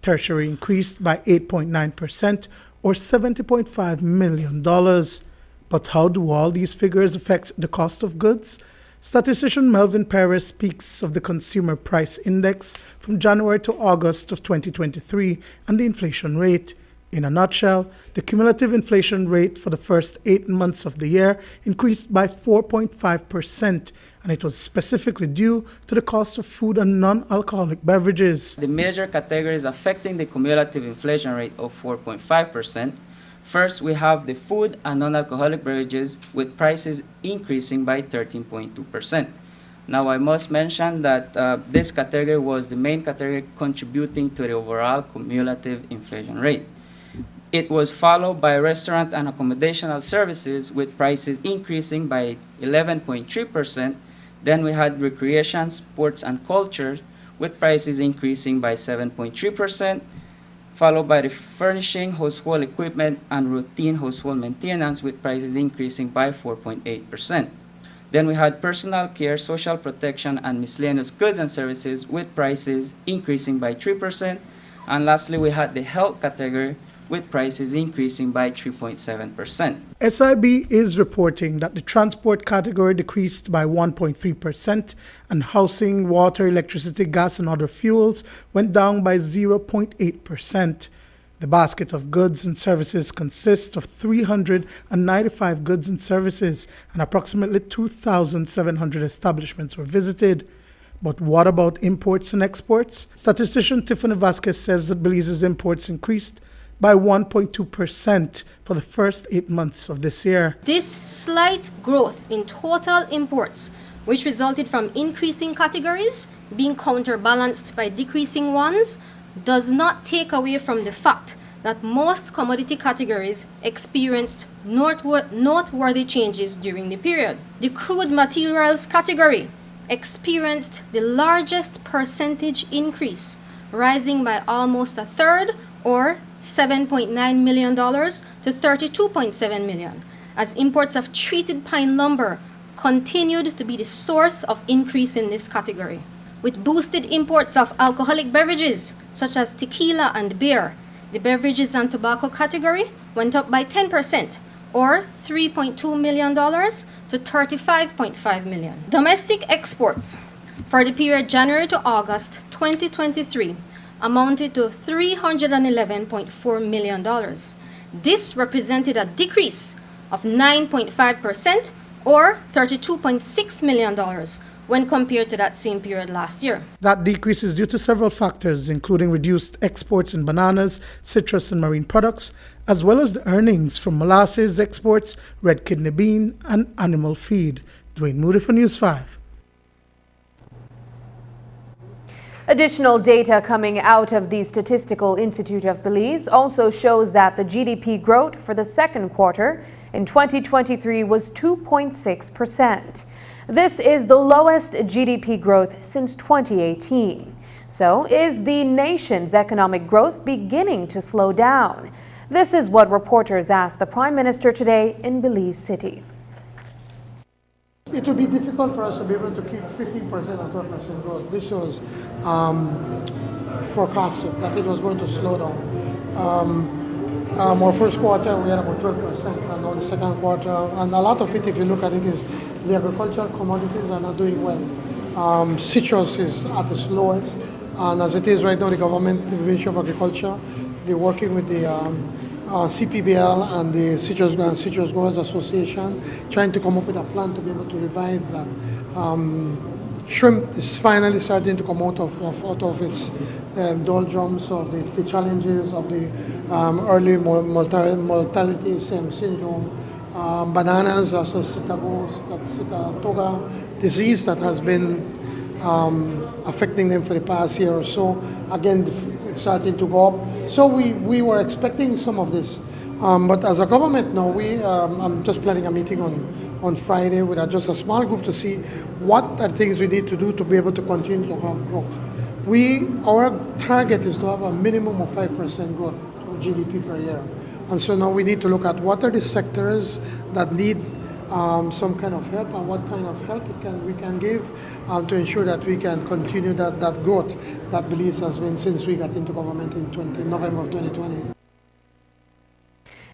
Tertiary increased by 8.9%, or $70.5 million. But how do all these figures affect the cost of goods? Statistician Melvin Perez speaks of the Consumer Price Index from January to August of 2023 and the inflation rate. In a nutshell, the cumulative inflation rate for the first 8 months of the year increased by 4.5%, and it was specifically due to the cost of food and non-alcoholic beverages. The major categories affecting the cumulative inflation rate of 4.5%. First, we have the food and non-alcoholic beverages, with prices increasing by 13.2%. Now, I must mention that this category was the main category contributing to the overall cumulative inflation rate. It was followed by restaurant and accommodational services, with prices increasing by 11.3%. Then we had recreation, sports, and culture, with prices increasing by 7.3%. Followed by the furnishing, household equipment, and routine household maintenance, with prices increasing by 4.8%. Then we had personal care, social protection, and miscellaneous goods and services with prices increasing by 3%. And lastly, we had the health category with prices increasing by 3.7%. SIB is reporting that the transport category decreased by 1.3% and housing, water, electricity, gas, and other fuels went down by 0.8%. The basket of goods and services consists of 395 goods and services, and approximately 2,700 establishments were visited. But what about imports and exports? Statistician Tiffany Vasquez says that Belize's imports increased by 1.2% for the first 8 months of this year. This slight growth in total imports, which resulted from increasing categories being counterbalanced by decreasing ones, does not take away from the fact that most commodity categories experienced noteworthy changes during the period. The crude materials category experienced the largest percentage increase, rising by almost a third, or $7.9 million to $32.7 million, as imports of treated pine lumber continued to be the source of increase in this category. With boosted imports of alcoholic beverages such as tequila and beer, the beverages and tobacco category went up by 10%, or $3.2 million to $35.5 million. Domestic exports for the period January to August 2023 amounted to $311.4 million. This represented a decrease of 9.5%, or $32.6 million, when compared to that same period last year. That decrease is due to several factors, including reduced exports in bananas, citrus, and marine products, as well as the earnings from molasses exports, red kidney bean, and animal feed. Dwayne Moody for News 5. Additional data coming out of the Statistical Institute of Belize also shows that the GDP growth for the second quarter in 2023 was 2.6%. This is the lowest GDP growth since 2018. So, is the nation's economic growth beginning to slow down? This is what reporters asked the Prime Minister today in Belize City. It will be difficult for us to be able to keep 15% and 12% growth. This was forecasted that it was going to slow down. Our first quarter we had about 12%, and now the second quarter, and a lot of it, if you look at it, is the agricultural commodities are not doing well. Citrus is at its lowest, and as it is right now, the government, the Ministry of Agriculture, they're working with the CPBL and the Citrus Growers Association, trying to come up with a plan to be able to revive that. Shrimp is finally starting to come out of its doldrums of the challenges of the early mortality syndrome. Bananas, also Sitatoga disease that has been affecting them for the past year or so. Again, it's starting to go up. So we were expecting some of this. But as a government now, I'm just planning a meeting on Friday with just a small group to see what are things we need to do to be able to continue to have growth. Our target is to have a minimum of 5% growth of GDP per year. And so now we need to look at what are the sectors that need some kind of help, and what kind of help we can give to ensure that we can continue that growth that Belize has been since we got into government in November of 2020.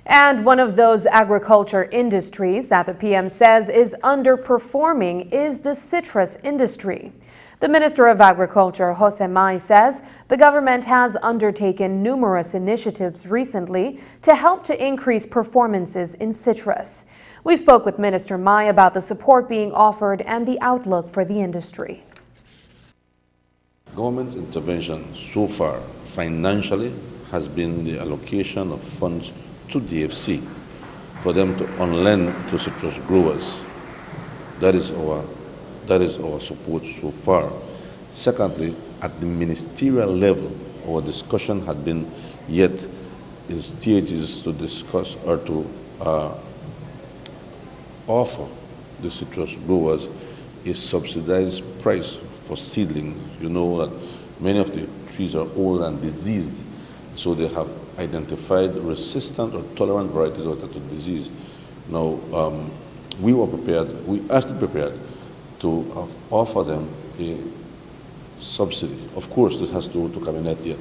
And one of those agriculture industries that the PM says is underperforming is the citrus industry. The Minister of Agriculture, Jose Mai, says the government has undertaken numerous initiatives recently to help to increase performances in citrus. We spoke with Minister Mai about the support being offered and the outlook for the industry. Government intervention so far financially has been the allocation of funds to DFC for them to on-lend to citrus growers. That is our support so far. Secondly, at the ministerial level, our discussion had been yet in stages to discuss or to offer the citrus growers a subsidized price for seedlings. You know that many of the trees are old and diseased, so they have identified resistant or tolerant varieties of that disease. Now, we were prepared, we are still prepared to offer them a subsidy. Of course, this has to go to cabinet yet.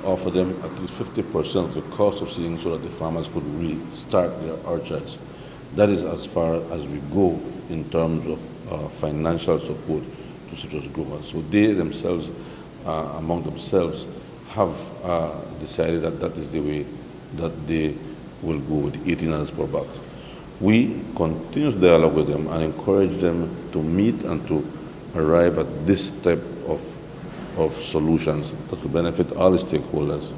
Offer them at least 50% of the cost of seeding so that the farmers could restart their orchards. That is as far as we go in terms of financial support to citrus growers. So they themselves, among themselves, have decided that that is the way that they will go with $18 per bag. We continue to dialogue with them and encourage them to meet and to arrive at this type of solutions that will benefit all the stakeholders.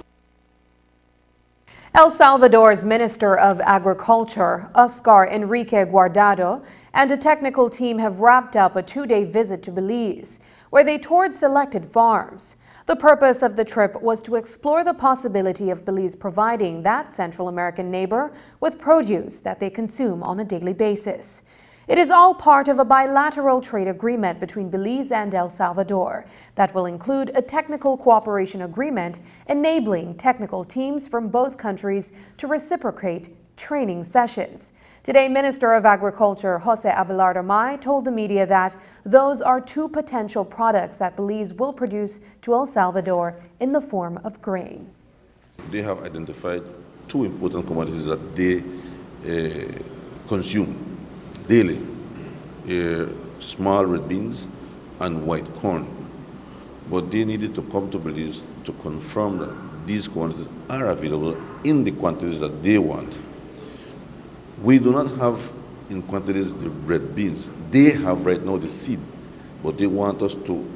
El Salvador's Minister of Agriculture, Oscar Enrique Guardado, and a technical team have wrapped up a 2-day visit to Belize, where they toured selected farms. The purpose of the trip was to explore the possibility of Belize providing that Central American neighbor with produce that they consume on a daily basis. It is all part of a bilateral trade agreement between Belize and El Salvador that will include a technical cooperation agreement enabling technical teams from both countries to reciprocate training sessions. Today, Minister of Agriculture Jose Abelardo May told the media that those are 2 potential products that Belize will produce to El Salvador in the form of grain. They have identified 2 important commodities that they consume daily, small red beans and white corn. But they needed to come to Belize to confirm that these quantities are available in the quantities that they want. We do not have in quantities the red beans. They have right now the seed, but they want us to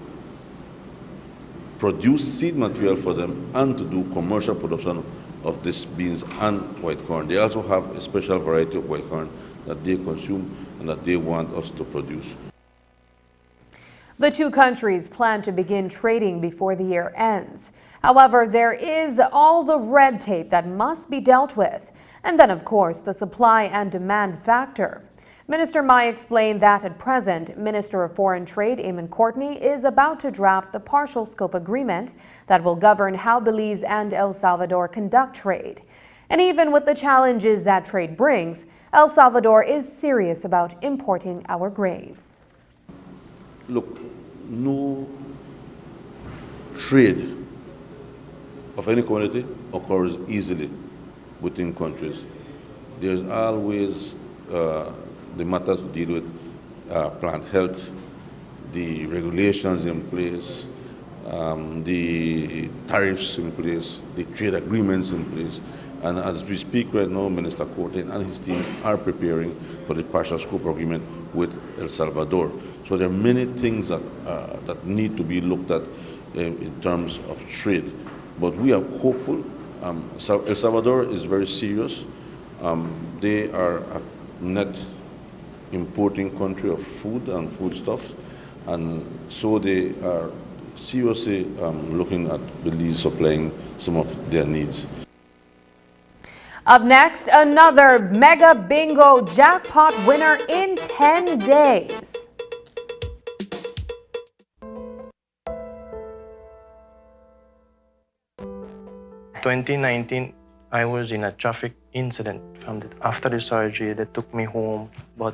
produce seed material for them and to do commercial production of these beans and white corn. They also have a special variety of white corn that they consume and that they want us to produce. The 2 countries plan to begin trading before the year ends. However, there is all the red tape that must be dealt with. And then, of course, the supply and demand factor. Minister May explained that at present, Minister of Foreign Trade Eamon Courtney is about to draft the partial scope agreement that will govern how Belize and El Salvador conduct trade. And even with the challenges that trade brings, El Salvador is serious about importing our grains. Look, no trade of any commodity occurs easily within countries. There's always the matters to deal with plant health, the regulations in place, the tariffs in place, the trade agreements in place. And as we speak right now, Minister Courtney and his team are preparing for the partial scope agreement with El Salvador. So there are many things that need to be looked at in terms of trade. But we are hopeful. El Salvador is very serious. They are a net importing country of food and foodstuffs, and so they are seriously looking at Belize supplying some of their needs. Up next, another mega bingo jackpot winner in 10 days. In 2019, I was in a traffic incident. After the surgery, they took me home, but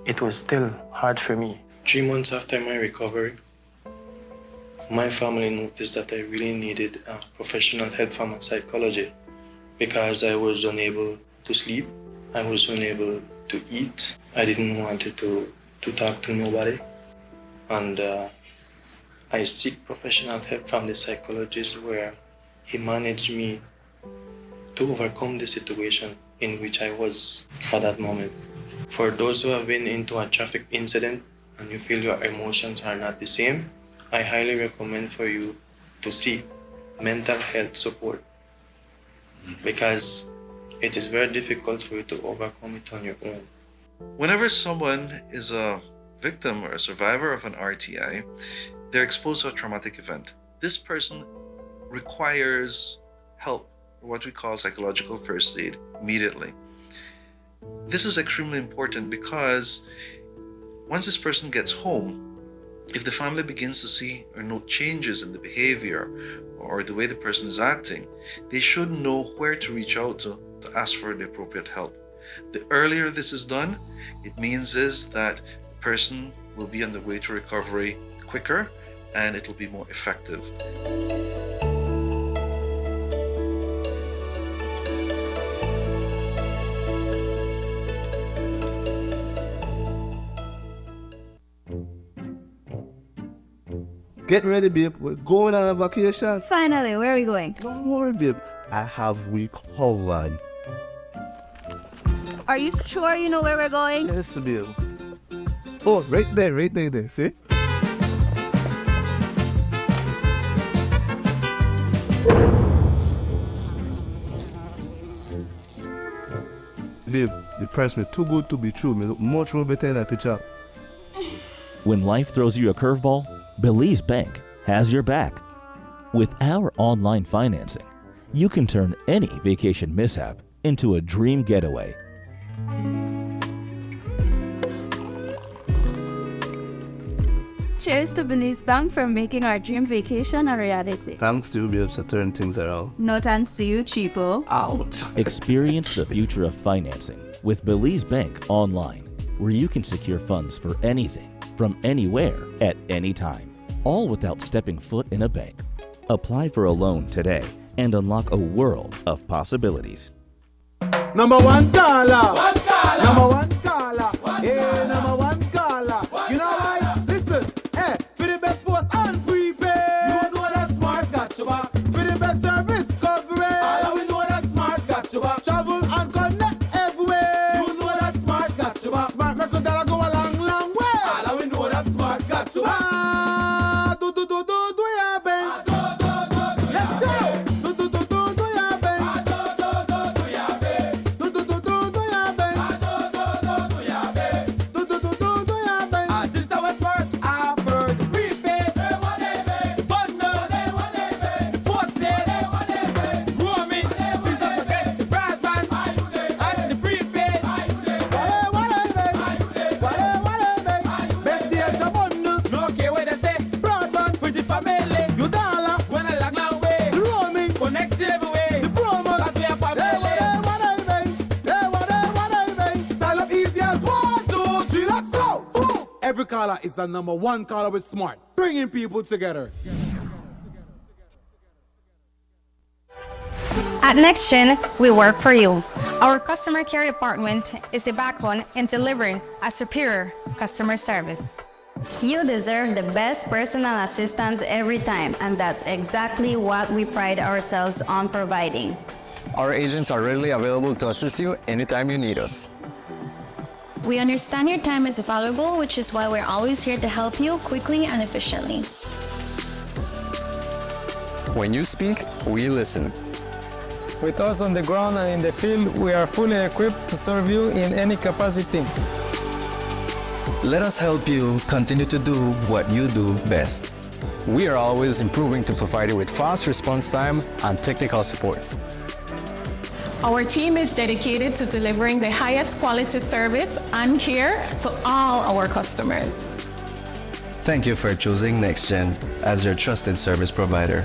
it was still hard for me. 3 months after my recovery, my family noticed that I really needed professional help from a psychologist because I was unable to sleep, I was unable to eat, I didn't want to talk to nobody, and I seek professional help from the psychologist where he managed me to overcome the situation in which I was at that moment. For those who have been into a traffic incident and you feel your emotions are not the same, I highly recommend for you to seek mental health support because it is very difficult for you to overcome it on your own. Whenever someone is a victim or a survivor of an RTI, they're exposed to a traumatic event. This person requires help, or what we call psychological first aid, immediately. This is extremely important because once this person gets home, if the family begins to see or note changes in the behavior or the way the person is acting, they should know where to reach out to ask for the appropriate help. The earlier this is done, it means is that the person will be on the way to recovery quicker and it will be more effective. Get ready, babe. We're going on a vacation. Finally, where are we going? Don't worry, babe. I have we covered. Are you sure you know where we're going? Yes, babe. Oh, right there, see? Babe, the price me too good to be true. Me look much more better in that picture. When life throws you a curveball, Belize Bank has your back. With our online financing, you can turn any vacation mishap into a dream getaway. Cheers to Belize Bank for making our dream vacation a reality. Thanks to you, babes, to turn things around. No thanks to you, cheapo. Out. Experience the future of financing with Belize Bank online, where you can secure funds for anything, from anywhere, at any time, all without stepping foot in a bank. Apply for a loan today and unlock a world of possibilities. Number one caller. Number one caller. Hey, number one caller. You know why? Listen, hey, for the best post and prepaid. You know that smart got you back. For the best service coverage. All we know that smart got you back. Travel and connect everywhere. You know that smart got you back. Smart record that'll go a long, long way. All we know that smart got you back. Do ya, babe? Let's go. Do ya, babe? This our smart offer. Prepaid, bundle, postpaid, roaming. Please don't forget the broadband and the prepaid. Best deals the bundles. No care what they say. Broadband for the family. You dollar when I long way. The roaming connect everywhere. The promos that we have family. Sign up easy as 1, 2, 3. Let's go. Every caller is the number one caller with smart, bringing people together. At NextGen, we work for you. Our customer care department is the backbone in delivering a superior customer service. You deserve the best personal assistance every time, and that's exactly what we pride ourselves on providing. Our agents are readily available to assist you anytime you need us. We understand your time is valuable, which is why we're always here to help you quickly and efficiently. When you speak, we listen. With us on the ground and in the field, we are fully equipped to serve you in any capacity. Let us help you continue to do what you do best. We are always improving to provide you with fast response time and technical support. Our team is dedicated to delivering the highest quality service and care to all our customers. Thank you for choosing NextGen as your trusted service provider.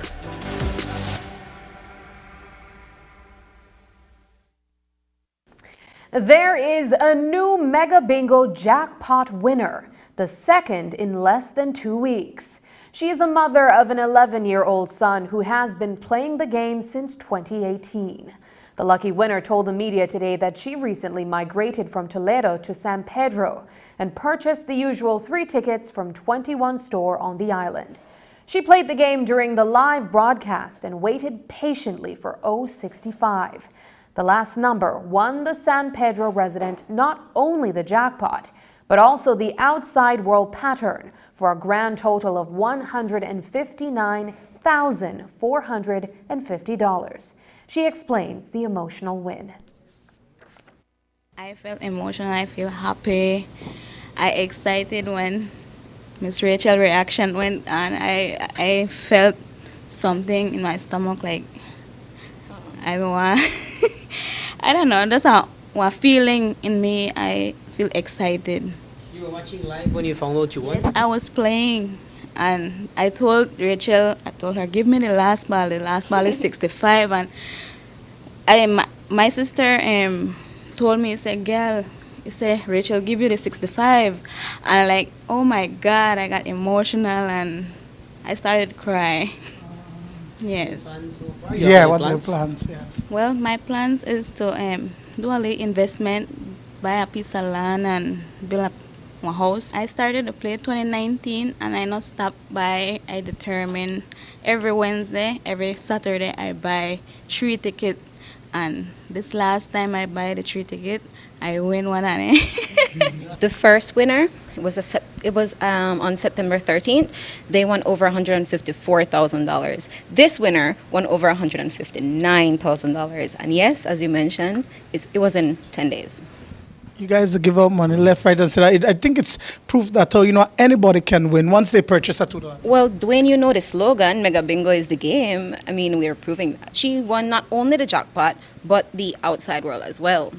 There is a new Mega Bingo jackpot winner, the second in less than 2 weeks. She is a mother of an 11-year-old son who has been playing the game since 2018. The lucky winner told the media today that she recently migrated from Toledo to San Pedro and purchased the usual 3 tickets from 21 store on the island. She played the game during the live broadcast and waited patiently for 065. The last number won the San Pedro resident not only the jackpot, but also the outside world pattern for a grand total of $159,450. She explains the emotional win. I felt emotional, I feel happy. I excited when Miss Rachel's reaction went on. I felt something in my stomach, like I want I don't know, that's a feeling in me. I feel excited. You were watching live when you found out you won? Yes, I was playing and I told Rachel, give me the last ball is 65, and my sister told me, he said, girl, he said, Rachel, give you the 65. And like, oh my God, I got emotional and I started crying. Yes. Yeah, what are your plans? Yeah. Well, my plans is to do a little investment, buy a piece of land and build a house. I started to play 2019 and I not stop by. I determine every Wednesday, every Saturday I buy 3 tickets. And this last time I buy the 3 tickets, I win one on it. The first winner was on September 13th. They won over $154,000. This winner won over $159,000. And yes, as you mentioned, it was in 10 days. You guys give out money left, right, and center. I think it's proof that anybody can win once they purchase a $2. Well, Dwayne, you know the slogan, Mega Bingo is the game. I mean, we're proving that. She won not only the jackpot, but the outside world as well.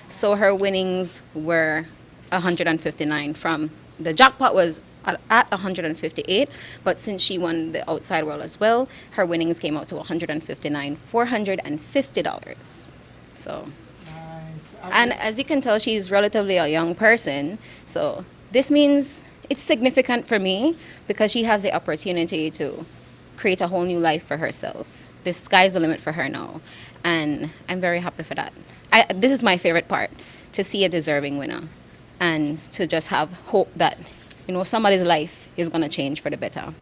So her winnings were 159 from the jackpot was at 158, but since she won the outside world as well, her winnings came out to $450. So. And as you can tell, she's relatively a young person. So this means it's significant for me because she has the opportunity to create a whole new life for herself. The sky's the limit for her now. And I'm very happy for that. This is my favorite part, to see a deserving winner and to just have hope that, somebody's life is going to change for the better.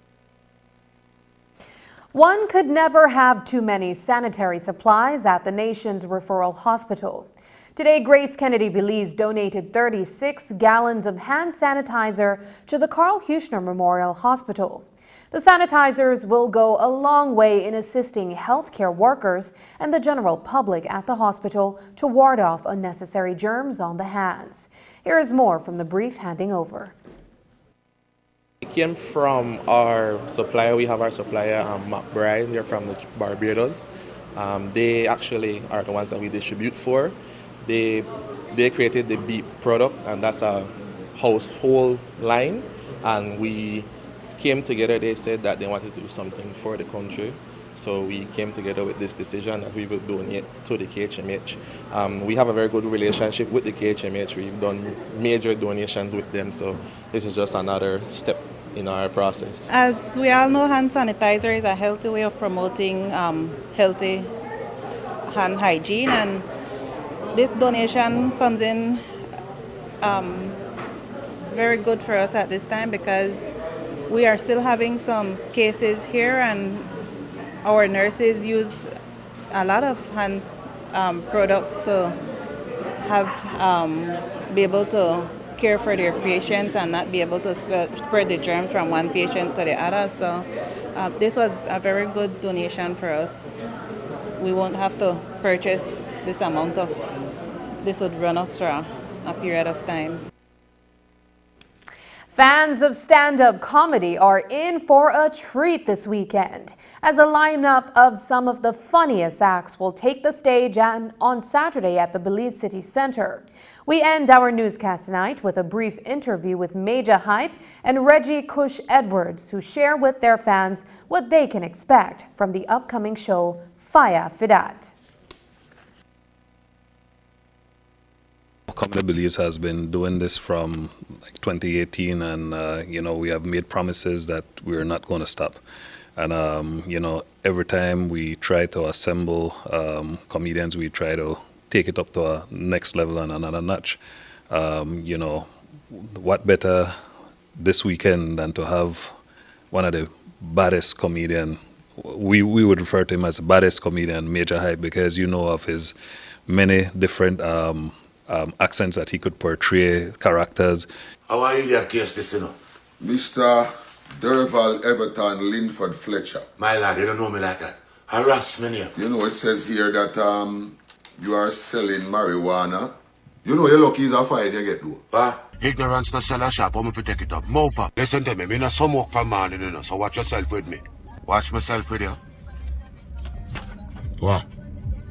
One could never have too many sanitary supplies at the nation's referral hospital. Today, Grace Kennedy Belize donated 36 gallons of hand sanitizer to the Carl Huchner Memorial Hospital. The sanitizers will go a long way in assisting healthcare workers and the general public at the hospital to ward off unnecessary germs on the hands. Here is more from the brief handing over. It came from our supplier. We have our supplier, McBride. They're from the Barbados. They actually are the ones that we distribute for. They created the Beep product, and that's a household line. And we came together. They said that they wanted to do something for the country. So we came together with this decision that we will donate to the KHMH. We have a very good relationship with the KHMH. We've done major donations with them. So this is just another step in our process. As we all know, hand sanitizer is a healthy way of promoting healthy hand hygiene, and this donation comes in very good for us at this time because we are still having some cases here and our nurses use a lot of hand products to have be able to care for their patients and not be able to spread the germs from one patient to the other. So this was a very good donation for us. We won't have to purchase this amount of, this would run us for a period of time. Fans of stand-up comedy are in for a treat this weekend, as a lineup of some of the funniest acts will take the stage on Saturday at the Belize City Center. We end our newscast tonight with a brief interview with Major Hype and Reggie Cush Edwards, who share with their fans what they can expect from the upcoming show, Fire Fidat. Comedy Belize has been doing this from 2018, and we have made promises that we're not going to stop. And every time we try to assemble comedians, we try to take it up to a next level and another notch. What better this weekend than to have one of the baddest comedian. We would refer to him as the baddest comedian, Major Hype, because of his many different accents that he could portray, characters. How are you there, case this, Mr. Derval Everton Linford Fletcher. My lad, you don't know me like that. Harass me here. It says here that you are selling marijuana. Your lucky is a fine you get though. Ignorance to sell a shop, I'm going to take it up. Move up. Listen to me, I'm not some work for morning, so watch yourself with me. Watch myself with you. What?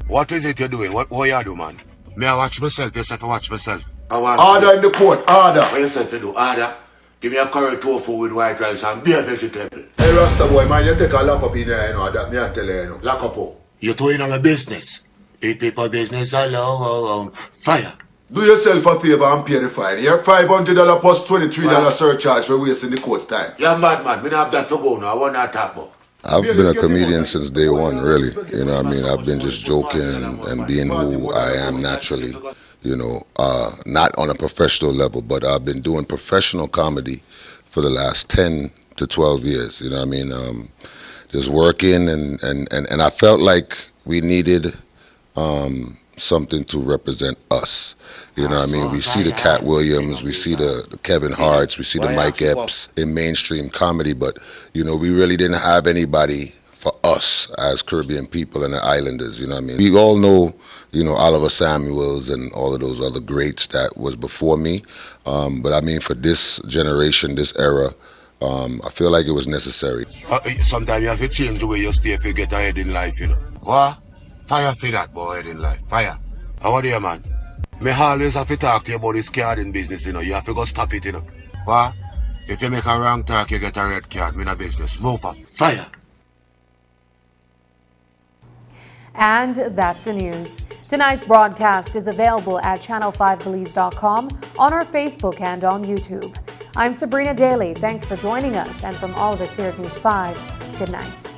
What is it you're doing? What you do, man? May I watch myself? Yes, I can watch myself. Order in the court, order. What you say to do? Order. Give me a curry tofu with white rice and beer vegetable. Hey, Rasta boy, man, you take a lock up in there, that me I tell you, Lock up, oh. You're throwing on my business. If people business alone, fire. Do yourself a favor and pay the fine. You're $500 plus $23 surcharge for wasting the court's time. Yeah, madman. We don't have that to go now. I want to talk about. I've been a comedian since day one, really. You know what I mean? I've been just joking and being who I am naturally. You know, not on a professional level, but I've been doing professional comedy for the last 10 to 12 years. You know what I mean? Just working and I felt like we needed something to represent us. You know what I mean? We see the Cat Williams, we see the Kevin Harts, we see the Mike Epps in mainstream comedy, but, you know, we really didn't have anybody for us as Caribbean people and the Islanders, you know what I mean? We all know, you know, Oliver Samuels and all of those other greats that was before me, but I mean, for this generation, this era, I feel like it was necessary. Sometimes you have to change the way you stay if you get ahead in life, you know. What? Fire for that, boy, ahead in life. Fire. How are you, man? Me always have to talk to you about this card in business, you know. You have to go stop it, you know. What? If you make a wrong talk, you get a red card. Me in a business. Move up. Fire. And that's the news. Tonight's broadcast is available at channel5belize.com, on our Facebook and on YouTube. I'm Sabrina Daly. Thanks for joining us. And from all of us here at News 5, good night.